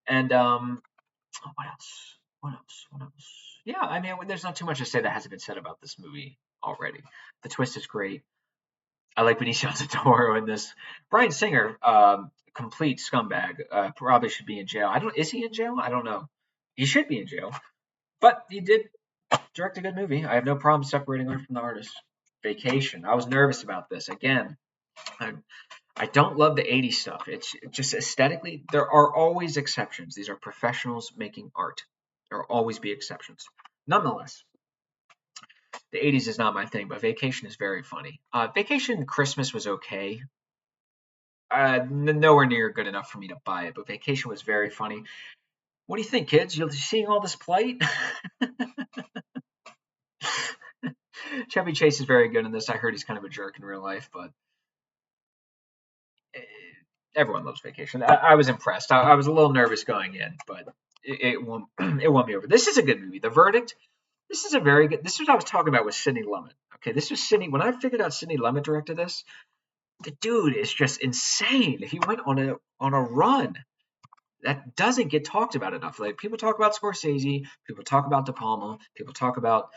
And what else? What else? What else? Yeah, I mean, there's not too much to say that hasn't been said about this movie already. The twist is great. I like Benicio del Toro in this. Bryan Singer, complete scumbag. Probably should be in jail. I don't. Is he in jail? I don't know. He should be in jail, but he did direct a good movie. I have no problem separating art from the artist. Vacation. I was nervous about this. Again, I, I don't love the 80s stuff. It's just aesthetically, there are always exceptions. These are professionals making art. There will always be exceptions. Nonetheless, the 80s is not my thing, but Vacation is very funny. Vacation Christmas was okay. Nowhere near good enough for me to buy it, but Vacation was very funny. What do you think, kids? You're seeing all this plight? Chevy Chase is very good in this. I heard he's kind of a jerk in real life, but eh, everyone loves Vacation. I was impressed. I was a little nervous going in, but it won it won me over. This is a good movie. The Verdict. This is a very good. This is what I was talking about with Sidney Lumet. Okay, this was Sidney. When I figured out Sidney Lumet directed this, the dude is just insane. He went on a run that doesn't get talked about enough. Like people talk about Scorsese, people talk about De Palma, people talk about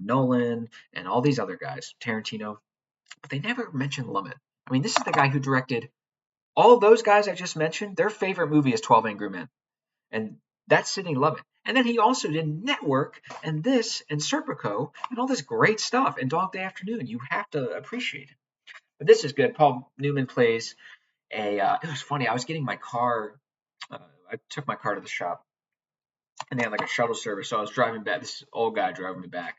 Nolan and all these other guys, Tarantino, but they never mention Lumet. I mean, this is the guy who directed all those guys I just mentioned. Their favorite movie is 12 Angry Men, and that's Sidney Lumet. And then he also did Network and this and Serpico and all this great stuff and Dog Day Afternoon. You have to appreciate it. But this is good. Paul Newman plays a. It was funny. I was getting my car. I took my car to the shop, and they had like a shuttle service. So I was driving back. This old guy driving me back,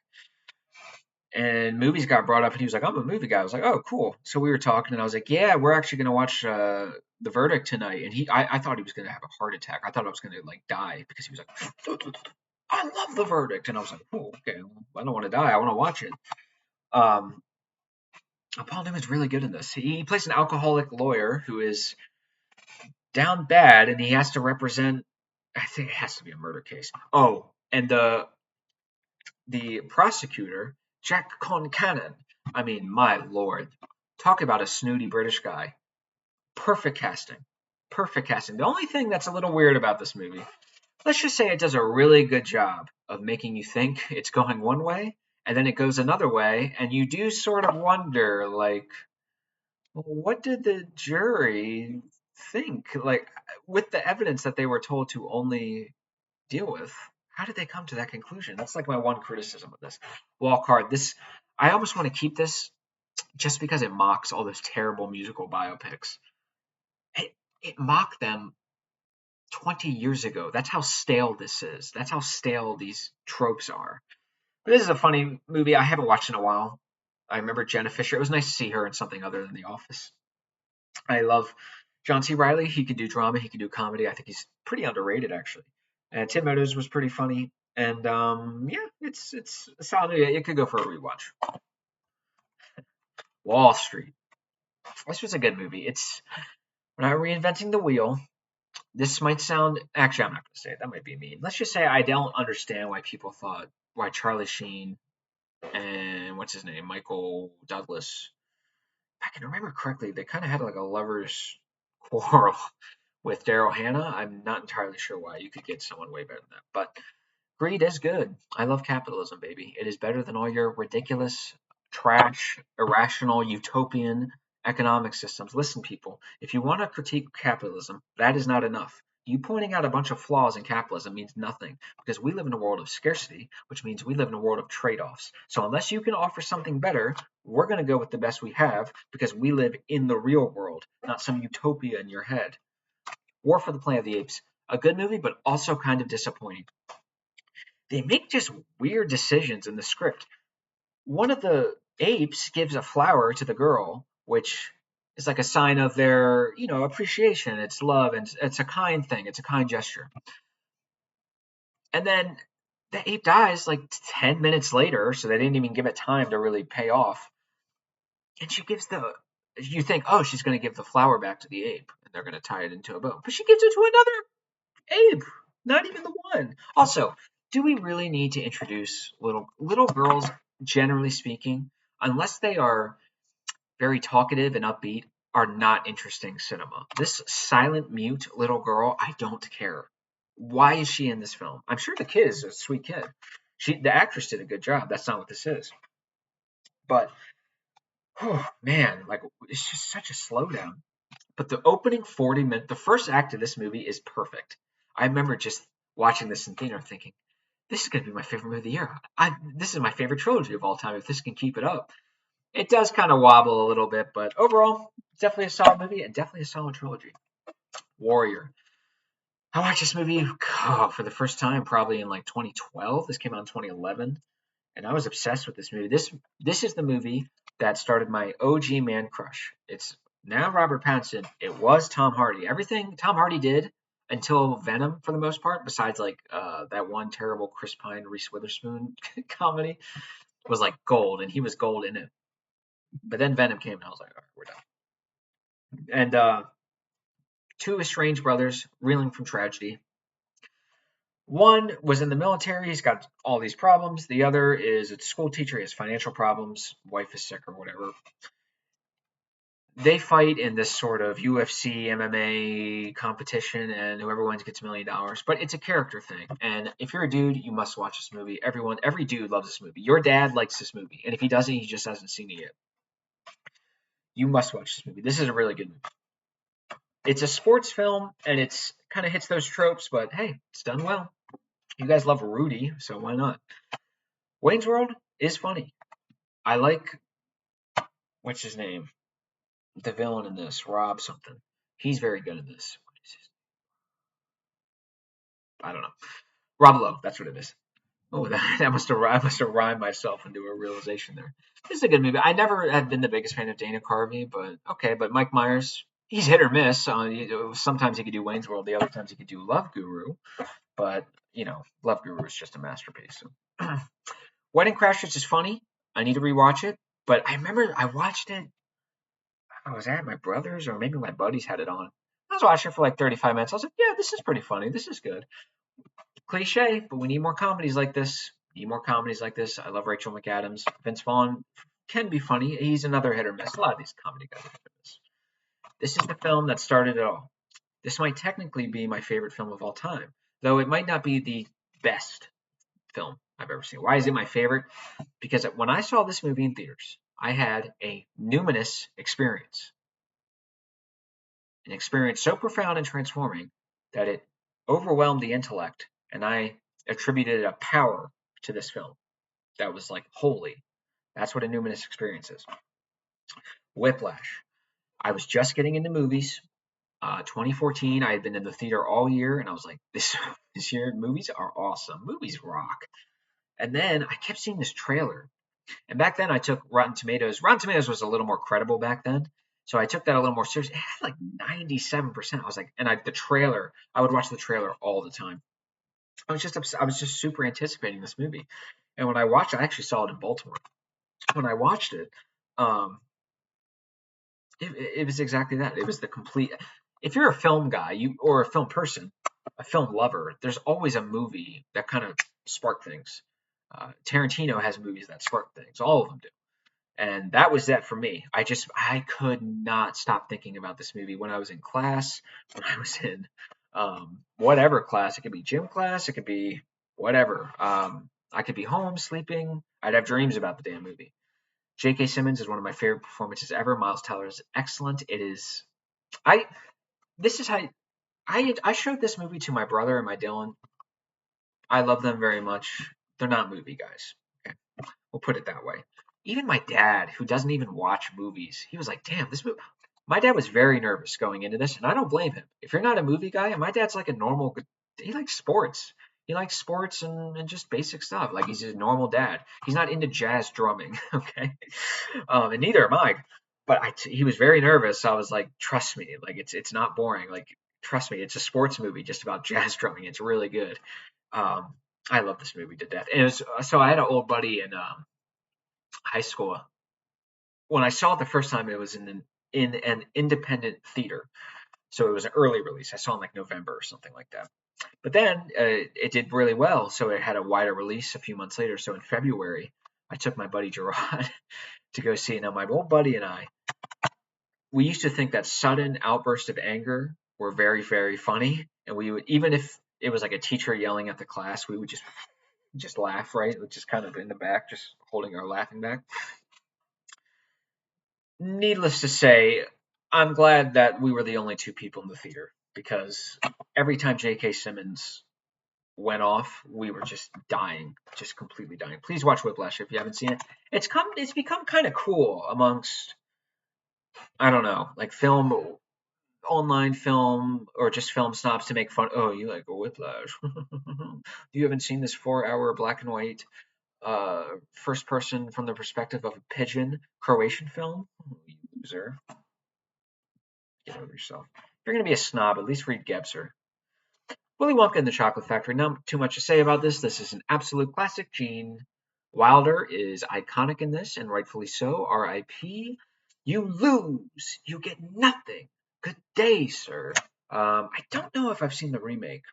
and movies got brought up, and he was like, "I'm a movie guy." I was like, "Oh, cool." So we were talking, and I was like, "Yeah, we're actually gonna watch The Verdict tonight." And I thought he was gonna have a heart attack. I thought I was gonna like die because he was like, "I love The Verdict," and I was like, "Oh, okay. Well, I don't want to die. I want to watch it." Um, Paul Newman's really good in this. He plays an alcoholic lawyer who is down bad, and he has to represent. I think it has to be a murder case. Oh, and the prosecutor, Jack Concannon. I mean, my lord, talk about a snooty British guy. Perfect casting. Perfect casting. The only thing that's a little weird about this movie, let's just say it does a really good job of making you think it's going one way, and then it goes another way, and you do sort of wonder, like, what did the jury think, like, with the evidence that they were told to only deal with, how did they come to that conclusion? That's like my one criticism of this. Walk Hard. This, I almost want to keep this just because it mocks all those terrible musical biopics. It, it mocked them 20 years ago. That's how stale this is. That's how stale these tropes are. But this is a funny movie. I haven't watched in a while. I remember Jenna Fisher. It was nice to see her in something other than The Office. I love John C. Riley. He can do drama. He can do comedy. I think he's pretty underrated, actually. And Tim Meadows was pretty funny. And yeah, it's a solid movie. It could go for a rewatch. Wall Street. This was a good movie. It's We're not reinventing the wheel. This might sound, actually, I'm not going to say it. That might be mean. Let's just say I don't understand why people thought, why Charlie Sheen and what's his name, Michael Douglas, if I can remember correctly, they kind of had like a lovers quarrel with Daryl Hannah. I'm not entirely sure why. You could get someone way better than that. But greed is good. I love capitalism, baby. It is better than all your ridiculous, trash, irrational, utopian economic systems. Listen, people, if you want to critique capitalism, that is not enough. You pointing out a bunch of flaws in capitalism means nothing because we live in a world of scarcity, which means we live in a world of trade offs. So, unless you can offer something better, we're going to go with the best we have because we live in the real world, not some utopia in your head. War for the Planet of the Apes, a good movie, but also kind of disappointing. They make just weird decisions in the script. One of the apes gives a flower to the girl, which is like a sign of their, appreciation. It's love and it's a kind thing. It's a kind gesture. And then the ape dies like 10 minutes later, so they didn't even give it time to really pay off. And she gives you think, oh, she's going to give the flower back to the ape and they're going to tie it into a bow. But she gives it to another ape, not even the one. Also, do we really need to introduce little girls, generally speaking, unless they are very talkative and upbeat, are not interesting cinema. This silent, mute little girl, I don't care. Why is she in this film? I'm sure the kid is a sweet kid. The actress did a good job. That's not what this is. But, oh man, like it's just such a slowdown. But the opening 40 minutes, the first act of this movie is perfect. I remember just watching this in theater thinking, this is going to be my favorite movie of the year. This is my favorite trilogy of all time if this can keep it up. It does kind of wobble a little bit, but overall, it's definitely a solid movie and definitely a solid trilogy. Warrior. I watched this movie for the first time probably in like 2012. This came out in 2011, and I was obsessed with this movie. This is the movie that started my OG man crush. It's now Robert Pattinson. It was Tom Hardy. Everything Tom Hardy did until Venom, for the most part, besides like that one terrible Chris Pine Reese Witherspoon comedy, was like gold, and he was gold in it. But then Venom came, and I was like, all right, we're done. And two estranged brothers reeling from tragedy. One was in the military, he's got all these problems. The other is a school teacher, he has financial problems, wife is sick or whatever. They fight in this sort of UFC, MMA competition, and whoever wins gets $1,000,000. But it's a character thing. And if you're a dude, you must watch this movie. Every dude loves this movie. Your dad likes this movie. And if he doesn't, he just hasn't seen it yet. You must watch this movie. This is a really good movie. It's a sports film and it's kind of hits those tropes, but hey, it's done well. You guys love Rudy, so why not? Wayne's World is funny. I like what's his name? The villain in this, Rob something. He's very good in this. I don't know. Rob Lowe, that's what it is. Oh, that I must have rhymed myself into a realization there. This is a good movie. I never have been the biggest fan of Dana Carvey, but okay. But Mike Myers, he's hit or miss. Sometimes he could do Wayne's World, the other times he could do Love Guru. But Love Guru is just a masterpiece. So. Wedding Crashers is funny. I need to rewatch it. But I remember I watched it. I was at my brother's or maybe my buddies had it on. I was watching it for like 35 minutes. I was like, yeah, this is pretty funny. This is good. Cliche, but we need more comedies like this. Need more comedies like this. I love Rachel McAdams. Vince Vaughn can be funny. He's another hit or miss. A lot of these comedy guys are hit or miss. This is the film that started it all. This might technically be my favorite film of all time, though it might not be the best film I've ever seen. Why is it my favorite? Because when I saw this movie in theaters, I had a numinous experience. an experience so profound and transforming that it overwhelmed the intellect, and I attributed a power to this film that was like holy. That's what a numinous experience is. Whiplash. I was just getting into movies. 2014, I had been in the theater all year, and I was like, this year movies are awesome. Movies rock. And then I kept seeing this trailer. And back then I took Rotten Tomatoes. Rotten Tomatoes was a little more credible back then. So I took that a little more seriously. It had like 97%. I was like, and the trailer, I would watch the trailer all the time. I was just super anticipating this movie. And when I watched it, I actually saw it in Baltimore. When I watched it, um, it was exactly that. It was the complete. If you're a film guy, or a film person, a film lover, there's always a movie that kind of spark things. Tarantino has movies that spark things. All of them do. And that was that for me. I could not stop thinking about this movie when I was in class, when I was in whatever class. It could be gym class, it could be whatever. I could be home sleeping. I'd have dreams about the damn movie. J.K. Simmons is one of my favorite performances ever. Miles Teller is excellent. It is. I. This is how I showed this movie to my brother and my Dylan. I love them very much. They're not movie guys. Okay, we'll put it that way. Even my dad, who doesn't even watch movies, he was like, "Damn, this movie." My dad was very nervous going into this, and I don't blame him. If you're not a movie guy, and my dad's like a normal, he likes sports. He likes sports and just basic stuff. Like he's a normal dad. He's not into jazz drumming, okay? And neither am I. But he was very nervous. So I was like, trust me, like it's not boring. Like trust me, it's a sports movie just about jazz drumming. It's really good. Um, I love this movie to death. And it was, so I had an old buddy in high school. When I saw it the first time, it was in an independent theater, so it was an early release. I saw it in like November or something like that. But then it did really well, so it had a wider release a few months later. So in February, I took my buddy Gerard to go see it. Now my old buddy and I, we used to think that sudden outbursts of anger were very, very funny, and we would, even if it was like a teacher yelling at the class, we would just laugh, right? Just kind of in the back, just holding our laughing back. Needless to say, I'm glad that we were the only two people in the theater, because every time J.K. Simmons went off, we were just dying, just completely dying. Please watch Whiplash if you haven't seen it. It's become kind of cool amongst, I don't know, like online film or just film snobs to make fun. Oh, you like Whiplash? You haven't seen this 4-hour black and white first person from the perspective of a pigeon Croatian film? Oh, you loser. Get over yourself. If you're going to be a snob, at least read Gebser. Willy Wonka and the Chocolate Factory. Not too much to say about this. This is an absolute classic. Gene Wilder is iconic in this, and rightfully so. R.I.P. You lose. You get nothing. Good day, sir. I don't know if I've seen the remake.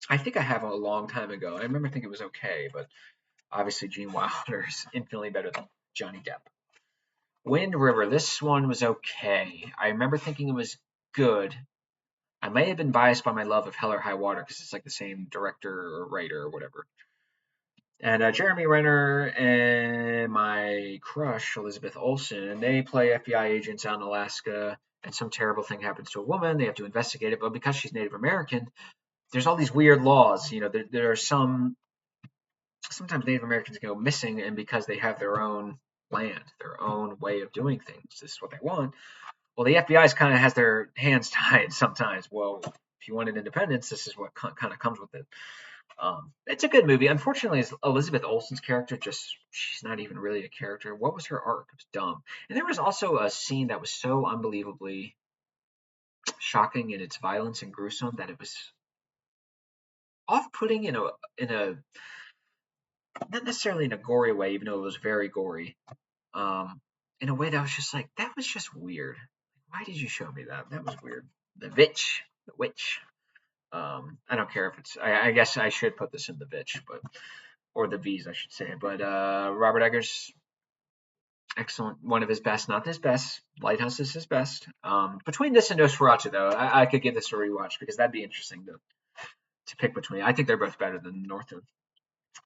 I think I have a long time ago. I remember thinking it was okay, but obviously Gene Wilder is infinitely better than Johnny Depp. Wind River. This one was okay. I remember thinking it was good. I may have been biased by my love of Hell or High Water because it's like the same director or writer or whatever. And Jeremy Renner and my crush Elizabeth Olsen, and they play FBI agents out in Alaska, and some terrible thing happens to a woman. They have to investigate it, but because she's Native American, there's all these weird laws. You know, there are sometimes Native Americans go missing, and because they have their own land, their own way of doing things, this is what they want. Well, the FBI kind of has their hands tied sometimes. Well, if you wanted independence, this is what kind of comes with it. It's a good movie. Unfortunately, Elizabeth Olsen's character she's not even really a character. What was her arc? It was dumb. And there was also a scene that was so unbelievably shocking in its violence and gruesome that it was off-putting in a not necessarily in a gory way, even though it was very gory. In a way that was just like, that was just weird. Why did you show me that? That was weird. The witch. I don't care if it's. I guess I should put this in the bitch, but or the V's, I should say. But Robert Eggers, excellent. One of his best, not his best. Lighthouse is his best. Between this and Nosferatu, though, I could give this a rewatch because that'd be interesting to pick between. I think they're both better than Northland.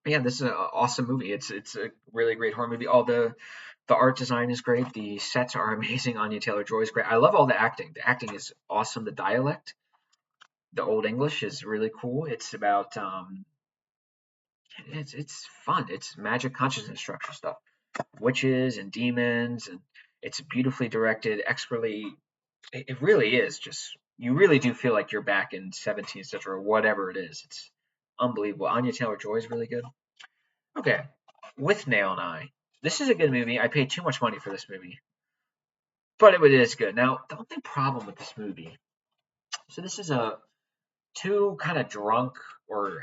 But yeah, this is an awesome movie. It's a really great horror movie. All the art design is great. The sets are amazing. Anya Taylor-Joy is great. I love all the acting. The acting is awesome. The dialect, the Old English is really cool. It's about it's fun. It's magic consciousness structure stuff, witches and demons, and it's beautifully directed, expertly. It really is just you really do feel like you're back in 17th century or whatever it is. It's unbelievable. Anya Taylor-Joy is really good. Okay, with Nail and I, this is a good movie. I paid too much money for this movie, but it is good. Now, the only problem with this movie, so this is a two kind of drunk or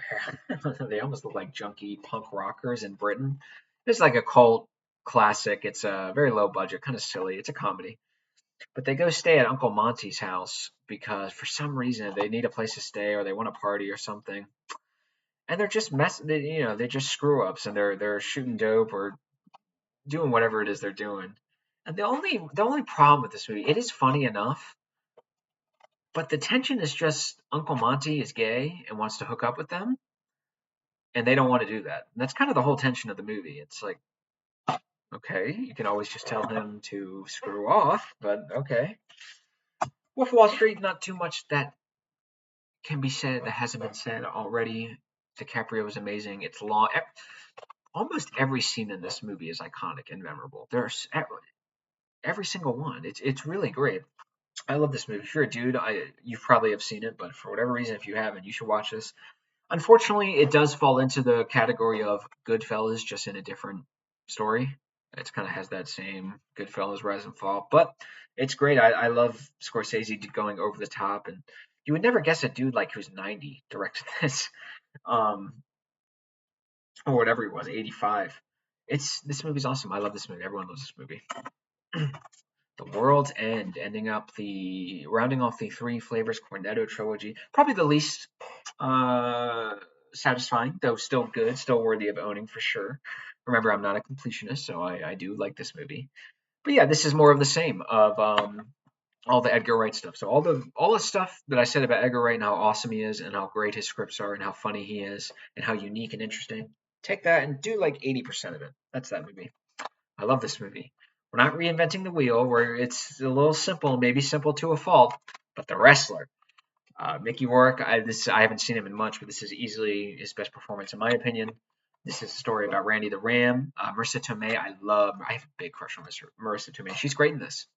they almost look like junky punk rockers in Britain. It's like a cult classic. It's a very low budget, kind of silly. It's a comedy. But they go stay at Uncle Monty's house because for some reason they need a place to stay or they want to party or something. And they're just they're just screw ups and they're shooting dope or doing whatever it is they're doing. And the only problem with this movie, it is funny enough, but the tension is just Uncle Monty is gay and wants to hook up with them, and they don't want to do that. And that's kind of the whole tension of the movie. It's like, okay, you can always just tell him to screw off, but okay. Wolf of Wall Street, not too much that can be said that hasn't been said already. DiCaprio is amazing. It's long. Almost every scene in this movie is iconic and memorable. There's every single one. It's really great. I love this movie. If you're a dude, you probably have seen it, but for whatever reason, if you haven't, you should watch this. Unfortunately, it does fall into the category of Goodfellas, just in a different story. It kind of has that same Goodfellas rise and fall, but it's great. I love Scorsese going over the top, and you would never guess a dude like who's 90 directed this, um, or whatever he was, 85. This movie's awesome. I love this movie. Everyone loves this movie. The World's End, ending up the rounding off the Three Flavors Cornetto trilogy. Probably the least uh, satisfying, though still good, still worthy of owning for sure. Remember, I'm not a completionist, so I do like this movie. But yeah, this is more of the same of all the Edgar Wright stuff. So all the stuff that I said about Edgar Wright and how awesome he is and how great his scripts are and how funny he is and how unique and interesting. Take that and do like 80% of it. That's that movie. I love this movie. We're not reinventing the wheel. Where it's a little simple, maybe simple to a fault. But The Wrestler, Mickey Rourke. I haven't seen him in much, but this is easily his best performance in my opinion. This is a story about Randy the Ram. Marissa Tomei, I love. I have a big crush on Marissa Tomei. She's great in this.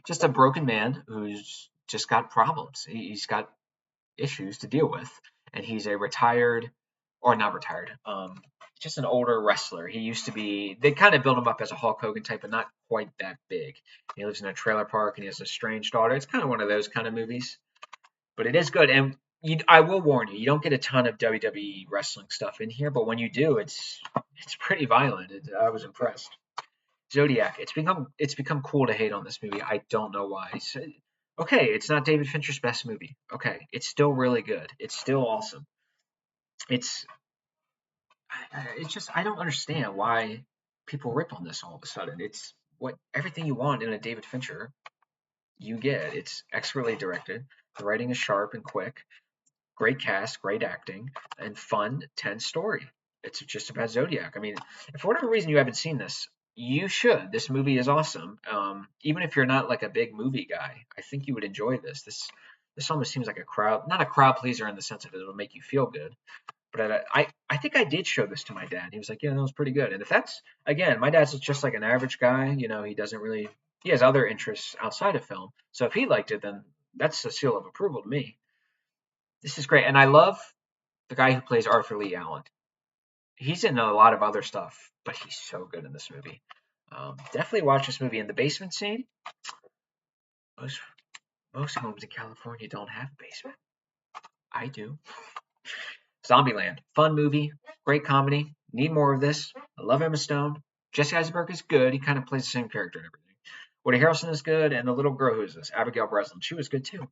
Just a broken man who's just got problems. He's got issues to deal with, and he's a retired, or not retired, just an older wrestler. He used to be. They kind of built him up as a Hulk Hogan type, but not quite that big. He lives in a trailer park, and he has a strange daughter. It's kind of one of those kind of movies, but it is good. And I will warn you, you don't get a ton of WWE wrestling stuff in here, but when you do, it's pretty violent. I was impressed. Zodiac. It's become cool to hate on this movie. I don't know why. Okay, it's not David Fincher's best movie. Okay, it's still really good. It's still awesome. It's it's just I don't understand why people rip on this all of a sudden. It's what everything you want in a David Fincher you get. It's expertly directed. The writing is sharp and quick. Great cast, great acting, and fun, tense story. It's just about Zodiac. I mean, if for whatever reason you haven't seen this, you should. This movie is awesome. Even if you're not like a big movie guy, I think you would enjoy this. This almost seems like not a crowd pleaser in the sense of it'll make you feel good, but I think I did show this to my dad. He was like, yeah, that was pretty good. And if that's again, my dad's just like an average guy. He doesn't really he has other interests outside of film. So if he liked it, then that's a seal of approval to me. This is great, and I love the guy who plays Arthur Lee Allen. He's in a lot of other stuff, but he's so good in this movie. Definitely watch this movie. In the basement scene, most most homes in California don't have a basement. I do. Zombieland, fun movie, great comedy. Need more of this. I love Emma Stone. Jesse Eisenberg is good. He kind of plays the same character and everything. Woody Harrelson is good, and the little girl who is this, Abigail Breslin, she was good too.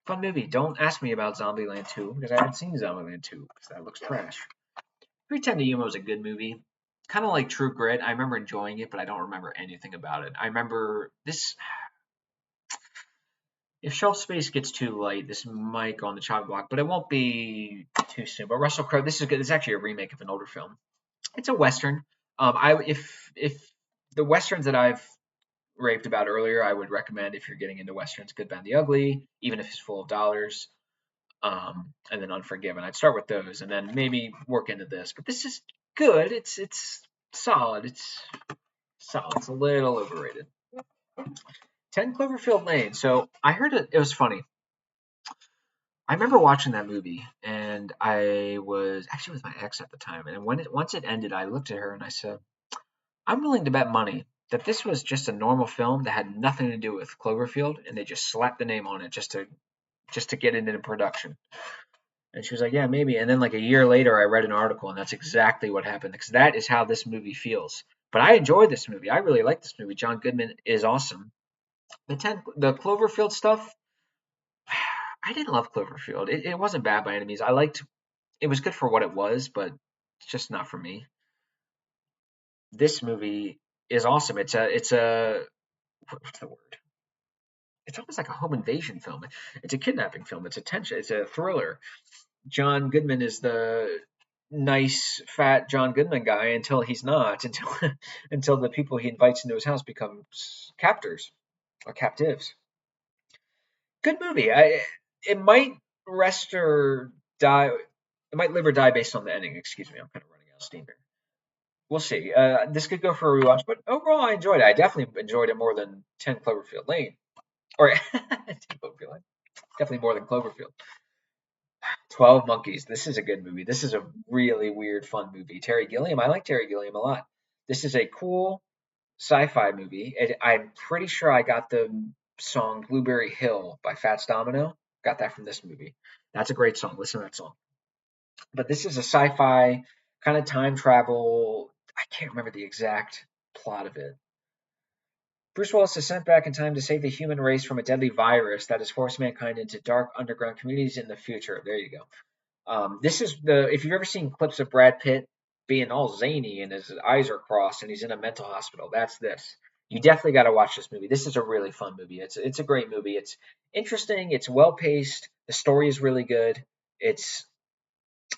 Fun movie. Don't ask me about Zombieland 2 because I haven't seen Zombieland 2 because that looks trash. 310 to Yuma was a good movie. Kind of like True Grit. I remember enjoying it, but I don't remember anything about it. I remember this. if shelf space gets too light, this might go on the chopping block, but it won't be too soon. But Russell Crowe, this is good. It's actually a remake of an older film. It's a western. I if the westerns that I've raved about earlier, I would recommend if you're getting into westerns, Good, Bad, the Ugly, even if it's full of dollars, and then Unforgiven. I'd start with those, and then maybe work into this. But this is good. It's solid. It's solid. It's a little overrated. 10 Cloverfield Lane. So I heard it. It was funny. I remember watching that movie, and I was actually with my ex at the time. And once it ended, I looked at her and I said, "I'm willing to bet money that this was just a normal film that had nothing to do with Cloverfield, and they just slapped the name on it just to get it into production." And she was like, "Yeah, maybe." And then like a year later, I read an article, and that's exactly what happened because that is how this movie feels. But I enjoyed this movie. I really like this movie. John Goodman is awesome. The Cloverfield stuff, I didn't love Cloverfield. It wasn't bad by any means. I liked it was good for what it was, but it's just not for me. This movie is awesome. It's a what's the word? It's almost like a home invasion film. It's a kidnapping film. It's a tension. It's a thriller. John Goodman is the nice fat John Goodman guy until he's not until the people he invites into his house become captors or captives. Good movie. It might rest or die. It might live or die based on the ending. Excuse me, I'm kind of running out of steam here. We'll see. This could go for a rewatch, but overall, I enjoyed it. I definitely enjoyed it more than 10 Cloverfield Lane, or 10 Cloverfield Lane. Definitely more than Cloverfield. 12 Monkeys. This is a good movie. This is a really weird, fun movie. Terry Gilliam. I like Terry Gilliam a lot. This is a cool sci-fi movie. I'm pretty sure I got the song Blueberry Hill by Fats Domino. Got that from this movie. That's a great song. Listen to that song. But this is a sci-fi kind of time travel. I can't remember the exact plot of it. Bruce Willis is sent back in time to save the human race from a deadly virus that has forced mankind into dark underground communities in the future. There you go. This is if you've ever seen clips of Brad Pitt being all zany and his eyes are crossed and he's in a mental hospital, that's this. You definitely got to watch this movie. This is a really fun movie. It's a great movie. It's interesting. It's well paced. The story is really good. It's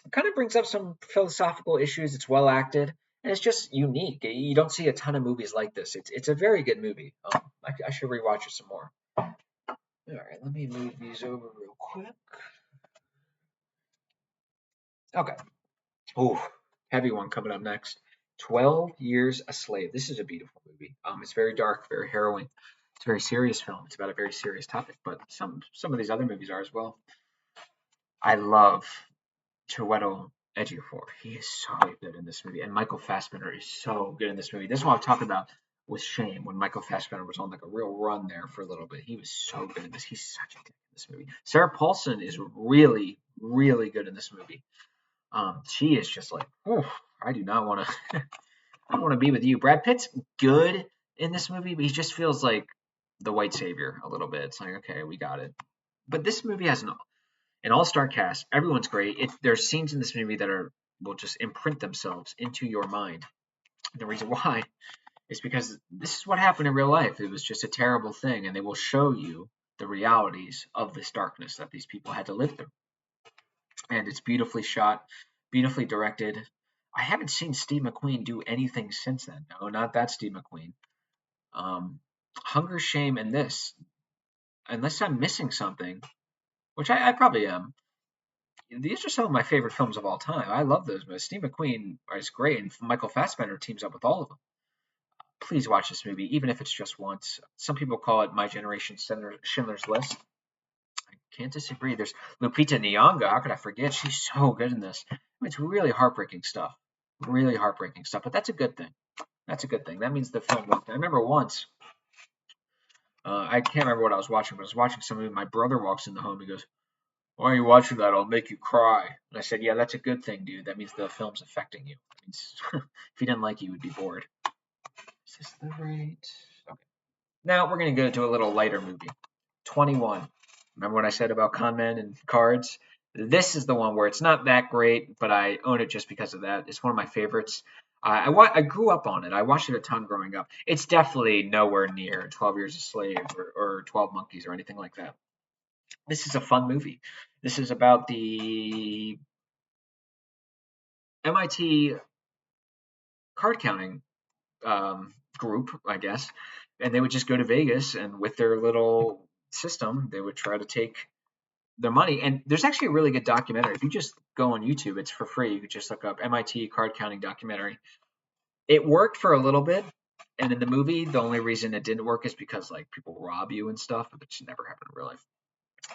it kind of brings up some philosophical issues. It's well acted and it's just unique. You don't see a ton of movies like this. It's a very good movie. I should rewatch it some more. All right, let me move these over real quick. Okay. Oh, heavy one coming up next. 12 Years a Slave. This is a beautiful movie. It's very dark, very harrowing. It's a very serious film. It's about a very serious topic, but some of these other movies are as well. I love Chiwetel Ejiofor. He is so good in this movie, and Michael Fassbender is so good in this movie. This is what I'm talking about with Shame when Michael Fassbender was on like a real run there for a little bit. He was so good in this. He's such a dick in this movie. Sarah Paulson is really, really good in this movie. She is just like, I do not want to. I don't want to be with you. Brad Pitt's good in this movie, but he just feels like the white savior a little bit. It's like, okay, we got it. But this movie has an all-star cast. Everyone's great. There's scenes in this movie that will just imprint themselves into your mind. And the reason why is because this is what happened in real life. It was just a terrible thing, and they will show you the realities of this darkness that these people had to live through. And it's beautifully shot, beautifully directed. I haven't seen Steve McQueen do anything since then. No, not that Steve McQueen. Hunger, Shame, and this. Unless I'm missing something, which I probably am. These are some of my favorite films of all time. I love those movies. Steve McQueen is great, and Michael Fassbender teams up with all of them. Please watch this movie, even if it's just once. Some people call it My Generation Schindler's List. Can't disagree. There's Lupita Nyong'o. How could I forget? She's so good in this. It's really heartbreaking stuff. Really heartbreaking stuff. But that's a good thing. That's a good thing. That means the film worked. I remember once, I can't remember what I was watching, but I was watching something. My brother walks in the home. He goes, "Why are you watching that? I'll make you cry." And I said, "Yeah, that's a good thing, dude. That means the film's affecting you. That means if you didn't like it, you would be bored." Is this the right? Okay. Now we're going to go to a little lighter movie. 21. Remember what I said about con men and cards? This is the one where it's not that great, but I own it just because of that. It's one of my favorites. I grew up on it. I watched it a ton growing up. It's definitely nowhere near 12 Years a Slave or 12 Monkeys or anything like that. This is a fun movie. This is about the MIT card counting group, I guess, and they would just go to Vegas and with their little system, they would try to take their money. And there's actually a really good documentary. If you just go on YouTube, it's for free. You could just look up MIT card counting documentary. It worked for a little bit, and in the movie, the only reason it didn't work is because like people rob you and stuff, which never happened in real life.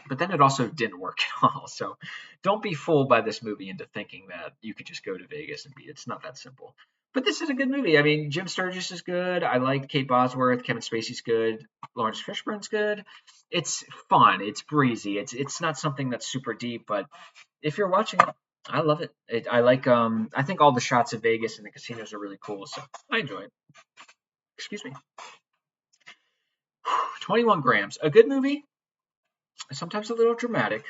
But then it also didn't work at all. So don't be fooled by this movie into thinking that you could just go to Vegas and be. It's not that simple. But this is a good movie. I mean, Jim Sturgis is good. I like Kate Bosworth. Kevin Spacey's good. Lawrence Fishburne's good. It's fun. It's breezy. It's not something that's super deep, but if you're watching it, I love it. I like. I think all the shots of Vegas and the casinos are really cool. So I enjoy it. Excuse me. 21 grams. A good movie. Sometimes a little dramatic,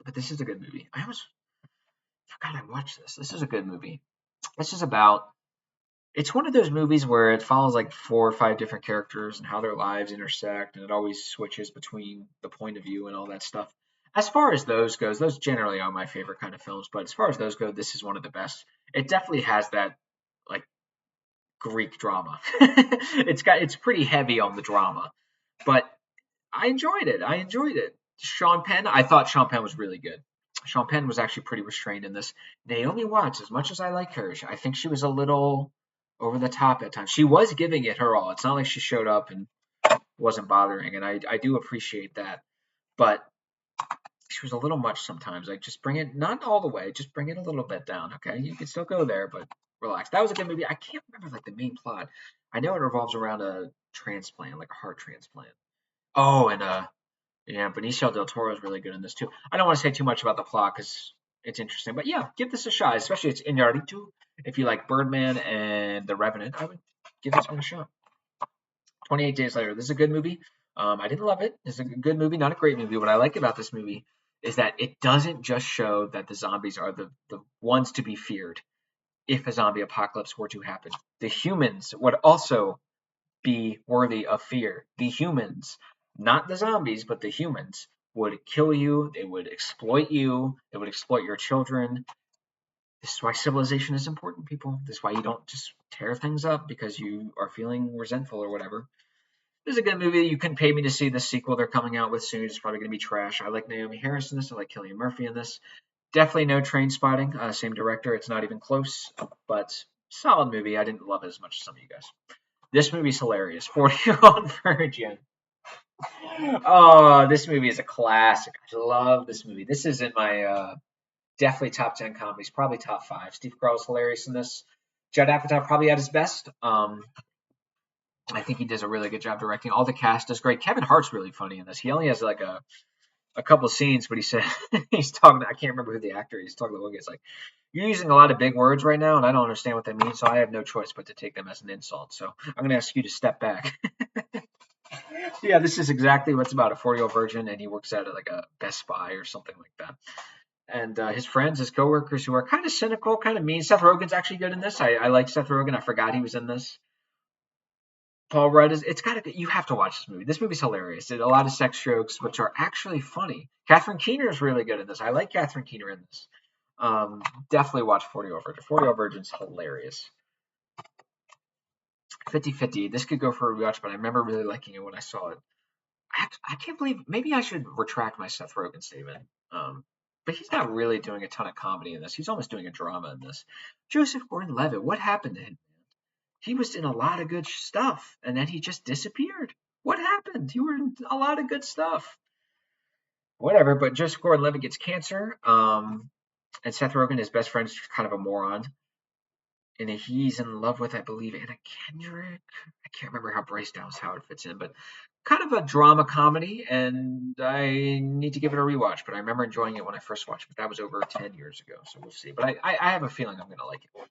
but this is a good movie. I almost forgot I watched this. This is a good movie. This is about. It's one of those movies where it follows like 4 or 5 different characters and how their lives intersect, and it always switches between the point of view and all that stuff. As far as those goes, those generally are my favorite kind of films. But as far as those go, this is one of the best. It definitely has that like Greek drama. It's pretty heavy on the drama, but I enjoyed it. I enjoyed it. Sean Penn, I thought Sean Penn was really good. Sean Penn was actually pretty restrained in this. Naomi Watts, as much as I like her, I think she was a little over the top at times. She was giving it her all. It's not like she showed up and wasn't bothering, and I do appreciate that. But she was a little much sometimes. Like just bring it not all the way, just bring it a little bit down. Okay, you can still go there, but relax. That was a good movie. I can't remember like the main plot. I know it revolves around a transplant, like a heart transplant. Oh, and yeah, Benicio del Toro is really good in this too. I don't want to say too much about the plot because it's interesting, but yeah, give this a shot. Especially it's Iñárritu. If you like Birdman and The Revenant, I would give this one a shot. 28 Days Later. This is a good movie. I didn't love it. It's a good movie, not a great movie. What I like about this movie is that it doesn't just show that the zombies are the ones to be feared if a zombie apocalypse were to happen. The humans would also be worthy of fear. The humans, not the zombies, but the humans would kill you. They would exploit you. They would exploit your children. This is why civilization is important, people. This is why you don't just tear things up because you are feeling resentful or whatever. This is a good movie. You can pay me to see the sequel they're coming out with soon. It's probably going to be trash. I like Naomi Harris in this. I like Cillian Murphy in this. Definitely no Train Spotting. Same director. It's not even close, but solid movie. I didn't love it as much as some of you guys. This movie's hilarious. 40-Year-Old Virgin. Oh, this movie is a classic. I love this movie. This is in my definitely top 10 comedies, probably top 5. Steve Carell's hilarious in this. Judd Apatow probably at his best. I think he does a really good job directing. All the cast is great. Kevin Hart's really funny in this. He only has like a couple scenes, but he said he's talking. I can't remember who the actor is. He's talking to Logan. It's like you're using a lot of big words right now, and I don't understand what they mean. So I have no choice but to take them as an insult. So I'm going to ask you to step back. Yeah, this is exactly what's about a 40-year-old virgin, and he works at like a Best Buy or something like that. And his friends, his coworkers, who are kind of cynical, kind of mean. Seth Rogen's actually good in this. I like Seth Rogen. I forgot he was in this. Paul Rudd is. It's got to. You have to watch this movie. This movie's hilarious. It, a lot of sex jokes, which are actually funny. Catherine Keener is really good in this. I like Catherine Keener in this. Definitely watch 40-Year-Old Virgin. 40-Year-Old Virgin's hilarious. 50-50. This could go for a rewatch, but I remember really liking it when I saw it. I can't believe. Maybe I should retract my Seth Rogen statement. But he's not really doing a ton of comedy in this. He's almost doing a drama in this. Joseph Gordon-Levitt. What happened to him? He was in a lot of good stuff, and then he just disappeared. What happened? You were in a lot of good stuff. Whatever, but Joseph Gordon-Levitt gets cancer, and Seth Rogen, his best friend, is kind of a moron. And he's in love with, I believe, Anna Kendrick. I can't remember how Bryce Dallas Howard fits in, but kind of a drama comedy, and I need to give it a rewatch. But I remember enjoying it when I first watched it, but that was over 10 years ago, so we'll see. But I have a feeling I'm going to like it.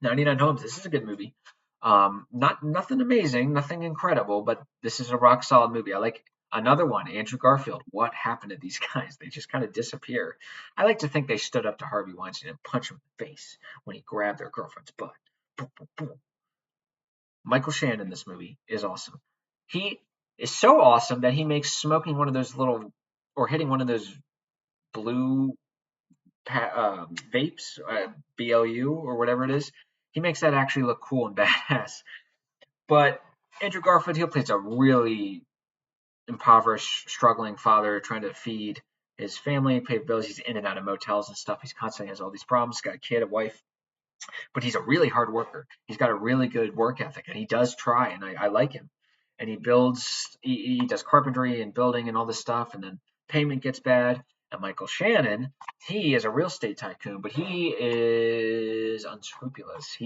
99 Homes. This is a good movie. Nothing amazing, nothing incredible, but this is a rock solid movie. I like another one, Andrew Garfield. What happened to these guys? They just kind of disappear. I like to think they stood up to Harvey Weinstein and punched him in the face when he grabbed their girlfriend's butt. Boom, boom, boom. Michael Shannon in this movie is awesome. He is so awesome that he makes smoking one of those little, or hitting one of those blue vapes, BLU or whatever it is. He makes that actually look cool and badass. But Andrew Garfield, he plays a really impoverished, struggling father trying to feed his family, pay bills. He's in and out of motels and stuff. He's constantly has all these problems. He's got a kid, a wife, but he's a really hard worker. He's got a really good work ethic, and he does try, and I like him. And he builds, he does carpentry and building and all this stuff, and then payment gets bad. And Michael Shannon, he is a real estate tycoon, but he is unscrupulous.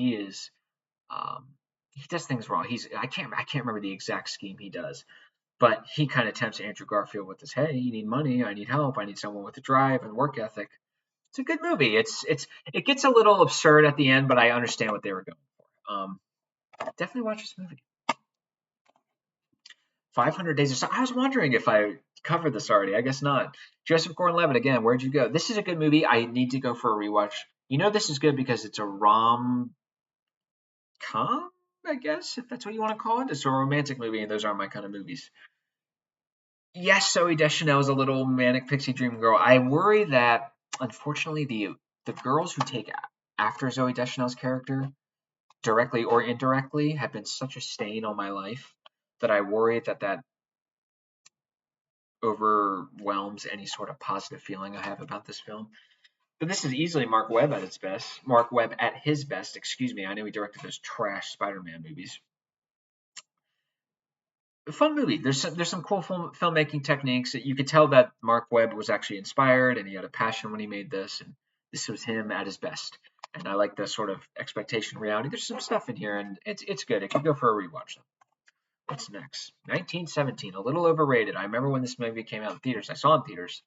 Um, he does things wrong. I can't remember the exact scheme he does, but he kind of tempts Andrew Garfield with this, hey, you need money, I need help, I need someone with a drive and work ethic. It's a good movie. It gets a little absurd at the end, but I understand what they were going for. Definitely watch this movie. 500 Days of Summer. I was wondering if I covered this already. I guess not. Joseph Gordon-Levitt again. Where'd you go? This is a good movie. I need to go for a rewatch. You know this is good because it's a rom-com, I guess, if that's what you want to call it. It's a romantic movie, and those aren't my kind of movies. Yes, Zoe Deschanel is a little manic pixie dream girl. I worry that unfortunately the girls who take after Zoe Deschanel's character, directly or indirectly, have been such a stain on my life that I worry that overwhelms any sort of positive feeling I have about this film. But this is easily Mark Webb at its best. Mark Webb at his best, excuse me. I know he directed those trash Spider-Man movies. A fun movie. There's some cool filmmaking techniques. That you could tell that Mark Webb was actually inspired and he had a passion when he made this, and this was him at his best. And I like the sort of expectation reality. There's some stuff in here, and it's good. It could go for a rewatch. What's next? 1917, a little overrated. I remember when this movie came out in theaters. I saw it in theaters,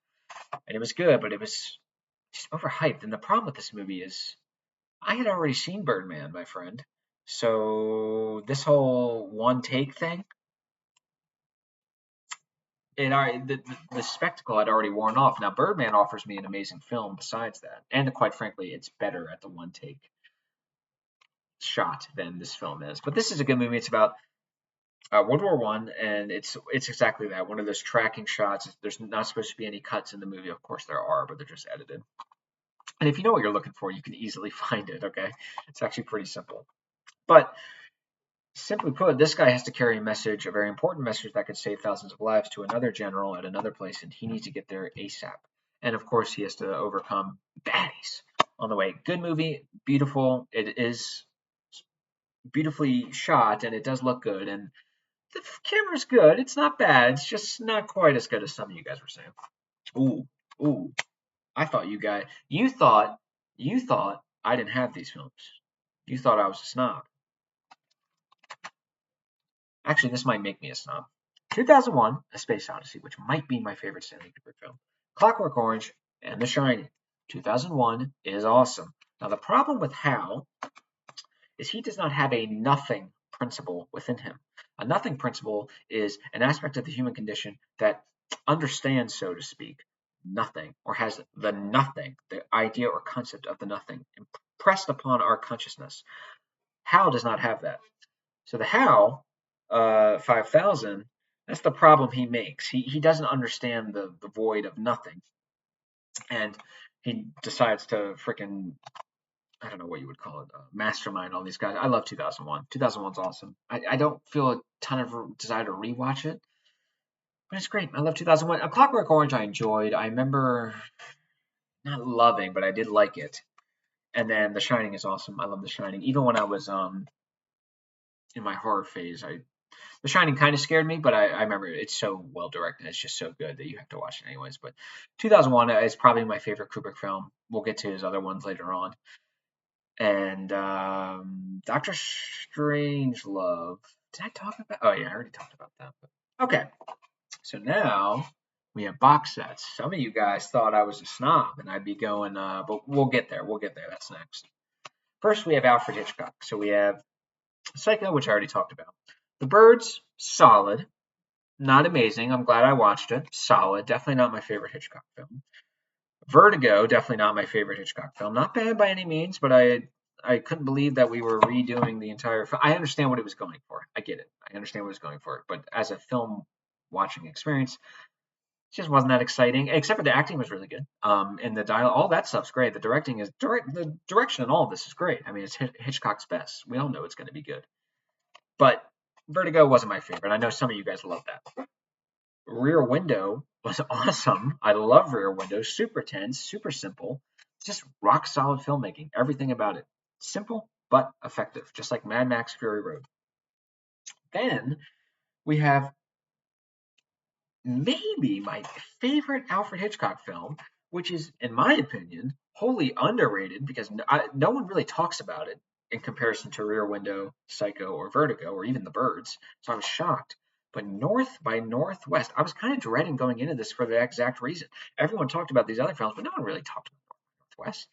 and it was good, but it was just overhyped. And the problem with this movie is I had already seen Birdman, my friend. So this whole one take thing, the spectacle had already worn off. Now Birdman offers me an amazing film besides that, and quite frankly, it's better at the one take shot than this film is. But this is a good movie. It's about World War I, and it's exactly that. One of those tracking shots. There's not supposed to be any cuts in the movie. Of course there are, but they're just edited. And if you know what you're looking for, you can easily find it. Okay, it's actually pretty simple. But simply put, this guy has to carry a message, a very important message that could save thousands of lives to another general at another place, and he needs to get there ASAP. And of course, he has to overcome baddies on the way. Good movie, beautiful. It is beautifully shot, and it does look good. And the camera's good. It's not bad. It's just not quite as good as some of you guys were saying. Ooh, ooh. I thought you thought I didn't have these films. You thought I was a snob. Actually, this might make me a snob. 2001, A Space Odyssey, which might be my favorite Stanley Kubrick film. Clockwork Orange and The Shining. 2001 is awesome. Now, the problem with Hal is he does not have a nothing principle within him. A nothing principle is an aspect of the human condition that understands, so to speak, nothing, or has the nothing, the idea or concept of the nothing impressed upon our consciousness. Hal does not have that. So the Hal 5000, that's the problem he makes. He doesn't understand the void of nothing, and he decides to freaking, I don't know what you would call it, mastermind all these guys. I love 2001. 2001's awesome. I don't feel a ton of desire to rewatch it, but it's great. I love 2001. A Clockwork Orange I enjoyed. I remember not loving, but I did like it. And then The Shining is awesome. I love The Shining. Even when I was in my horror phase, The Shining kind of scared me, but I remember it's so well directed. It's just so good that you have to watch it anyways. But 2001 is probably my favorite Kubrick film. We'll get to his other ones later on. And Doctor Strangelove. Did I talk about? Oh yeah, I already talked about that. But, okay, so now we have box sets. Some of you guys thought I was a snob and I'd be going, but we'll get there. We'll get there. That's next. First, we have Alfred Hitchcock. So we have Psycho, which I already talked about. The Birds, solid. Not amazing. I'm glad I watched it. Solid. Definitely not my favorite Hitchcock film. Vertigo, definitely not my favorite Hitchcock film. Not bad by any means, but I couldn't believe that we were redoing the entire film. I understand what it was going for. I get it. I understand what it was going for. But as a film watching experience. It just wasn't that exciting, except for the acting was really good. And the dialogue, all that stuff's great. The the direction in all of this is great. I mean, it's Hitchcock's best. We all know it's going to be good. But Vertigo wasn't my favorite. I know some of you guys love that. Rear Window was awesome. I love Rear Window. Super tense, super simple. Just rock solid filmmaking. Everything about it. Simple but effective, just like Mad Max Fury Road. Then we have maybe my favorite Alfred Hitchcock film, which is, in my opinion, wholly underrated because no one really talks about it in comparison to Rear Window, Psycho, or Vertigo, or even The Birds. So I was shocked. But North by Northwest, I was kind of dreading going into this for the exact reason. Everyone talked about these other films, but no one really talked about Northwest.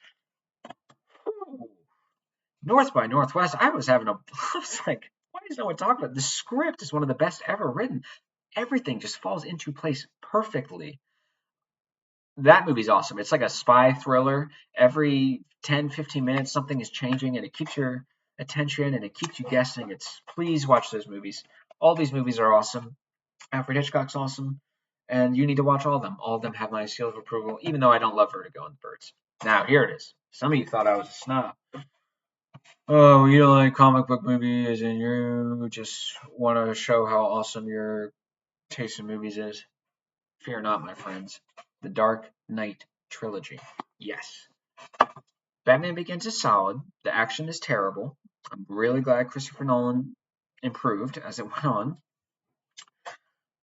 North by Northwest, I was having a, I was like, why is no one talking about it? The script is one of the best ever written. Everything just falls into place perfectly. That movie's awesome. It's like a spy thriller. Every 10, 15 minutes, something is changing and it keeps your attention and it keeps you guessing. Please watch those movies. All these movies are awesome. Alfred Hitchcock's awesome. And you need to watch all of them. All of them have my seal of approval, even though I don't love Vertigo and the Birds. Now, here it is. Some of you thought I was a snob. Oh, you don't like comic book movies and you just want to show how awesome your taste in movies is. Fear not, my friends. The Dark Knight trilogy. Yes. Batman Begins is solid. The action is terrible. I'm really glad Christopher Nolan improved as it went on.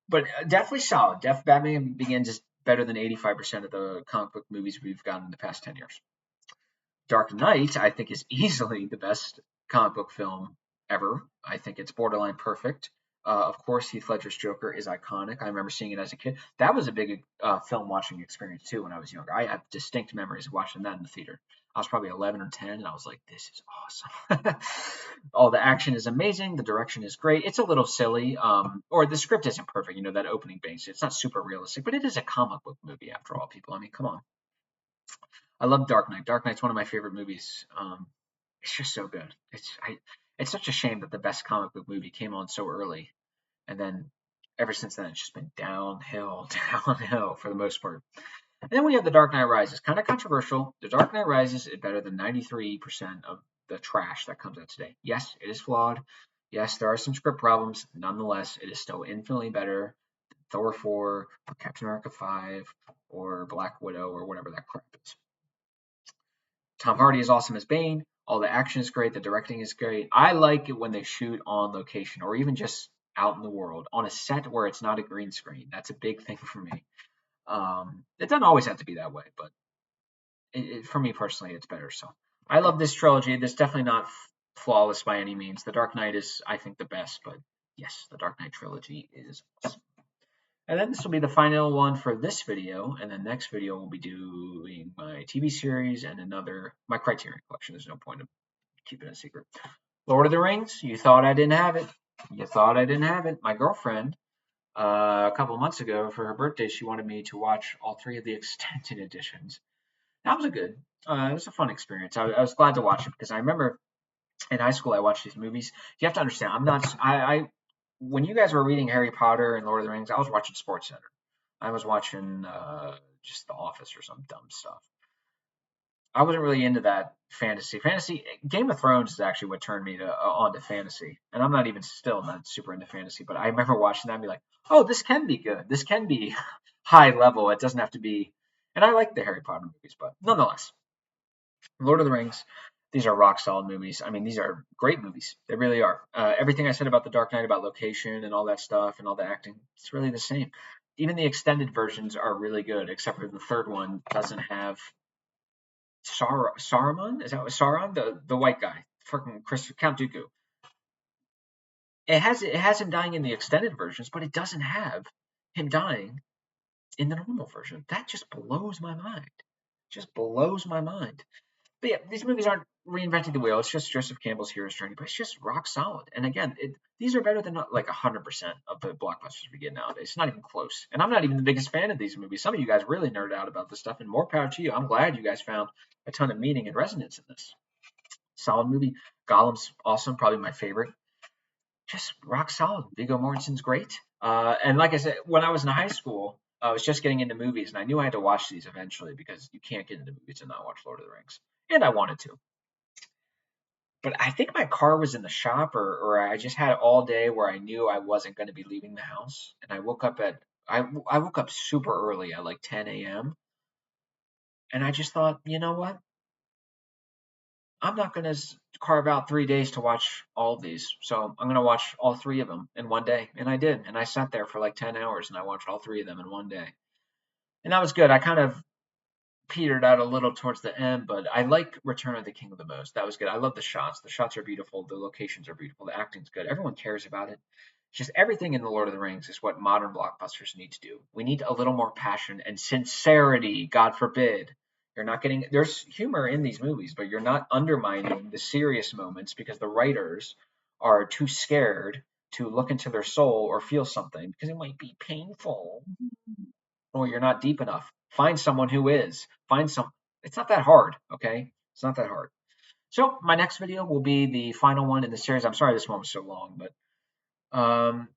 But definitely solid. Batman Begins is better than 85% of the comic book movies we've gotten in the past 10 years. Dark Knight, I think, is easily the best comic book film ever. I think it's borderline perfect. Of course, Heath Ledger's Joker is iconic. I remember seeing it as a kid. That was a big film watching experience too when I was younger. I have distinct memories of watching that in the theater. I was probably 11 or 10, and I was like, "This is awesome." All the action is amazing. The direction is great. It's a little silly, or the script isn't perfect. You know, that opening base. It's not super realistic, but it is a comic book movie after all. People, I mean, come on. I love Dark Knight. Dark Knight's one of my favorite movies. It's just so good. It's such a shame that the best comic book movie came on so early, and then ever since then it's just been downhill, downhill for the most part. And then we have The Dark Knight Rises. Kind of controversial. The Dark Knight Rises is better than 93% of the trash that comes out today. Yes, it is flawed. Yes, there are some script problems. Nonetheless, it is still infinitely better than Thor 4, or Captain America 5, or Black Widow, or whatever that crap is. Tom Hardy is awesome as Bane. All the action is great. The directing is great. I like it when they shoot on location or even just out in the world on a set where it's not a green screen. That's a big thing for me. It doesn't always have to be that way, but for me personally, it's better. So I love this trilogy. This definitely not flawless by any means. The Dark Knight is, I think, the best, but yes, the Dark Knight trilogy is awesome. And then this will be the final one for this video, and the next video we'll be doing my TV series and my Criterion collection. There's no point of keeping it a secret. Lord of the Rings, you thought I didn't have it. You thought I didn't have it. My girlfriend, a couple of months ago for her birthday, she wanted me to watch all 3 of the extended editions. That was it was a fun experience. I was glad to watch it because I remember in high school I watched these movies. You have to understand, when you guys were reading Harry Potter and Lord of the Rings, I was watching SportsCenter. I was watching just The Office or some dumb stuff. I wasn't really into that fantasy. Game of Thrones is actually what turned me onto fantasy, and I'm not even still not super into fantasy. But I remember watching that and be like, "Oh, this can be good. This can be high level. It doesn't have to be." And I like the Harry Potter movies, but nonetheless, Lord of the Rings. These are rock solid movies. I mean, these are great movies. They really are. Everything I said about The Dark Knight, about location and all that stuff and all the acting, it's really the same. Even the extended versions are really good, except for the third one doesn't have Saruman. Is that what Sauron? The white guy, freaking Count Dooku. It has him dying in the extended versions, but it doesn't have him dying in the normal version. That just blows my mind. Just blows my mind. But yeah, these movies aren't reinventing the wheel. It's just Joseph Campbell's hero's journey, but it's just rock solid. And again, these are better than like 100% of the blockbusters we get nowadays. It's not even close. And I'm not even the biggest fan of these movies. Some of you guys really nerd out about this stuff, and more power to you. I'm glad you guys found a ton of meaning and resonance in this. Solid movie. Gollum's awesome, probably my favorite. Just rock solid. Viggo Mortensen's great. And like I said, when I was in high school, I was just getting into movies, and I knew I had to watch these eventually because you can't get into movies and not watch Lord of the Rings. And I wanted to. But I think my car was in the shop, or I just had it all day where I knew I wasn't going to be leaving the house. And I woke up I woke up super early at like 10 a.m. And I just thought, you know what? I'm not going to carve out 3 days to watch all of these. So I'm going to watch all three of them in one day. And I did. And I sat there for like 10 hours and I watched all three of them in one day. And that was good. I kind of petered out a little towards the end, but I like Return of the King the most. That was good. I love the shots. The shots are beautiful. The locations are beautiful. The acting's good. Everyone cares about it. It's just everything in the Lord of the Rings is what modern blockbusters need to do. We need a little more passion and sincerity. God forbid. You're not getting there's humor in these movies, but you're not undermining the serious moments because the writers are too scared to look into their soul or feel something because it might be painful or you're not deep enough. Find someone who is. Find some. It's not that hard, okay? It's not that hard. So my next video will be the final one in the series. I'm sorry this one was so long, but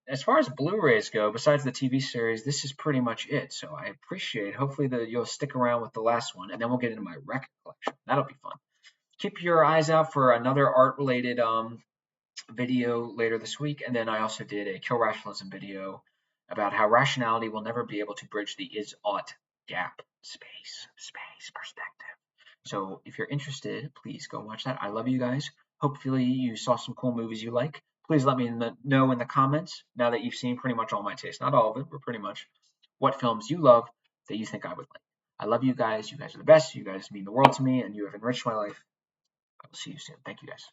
as far as Blu-rays go, besides the TV series, this is pretty much it. So I appreciate. Hopefully that you'll stick around with the last one, and then we'll get into my record collection. That'll be fun. Keep your eyes out for another art-related video later this week, and then I also did a kill rationalism video about how rationality will never be able to bridge the is-ought gap. Space perspective. So if you're interested, please go watch that. I love you guys. Hopefully you saw some cool movies you like. Please let me know in the comments, now that you've seen pretty much all my taste, not all of it, but pretty much, what films you love that you think I would like. I love you guys. You guys are the best. You guys mean the world to me, and you have enriched my life. I will see you soon. Thank you guys.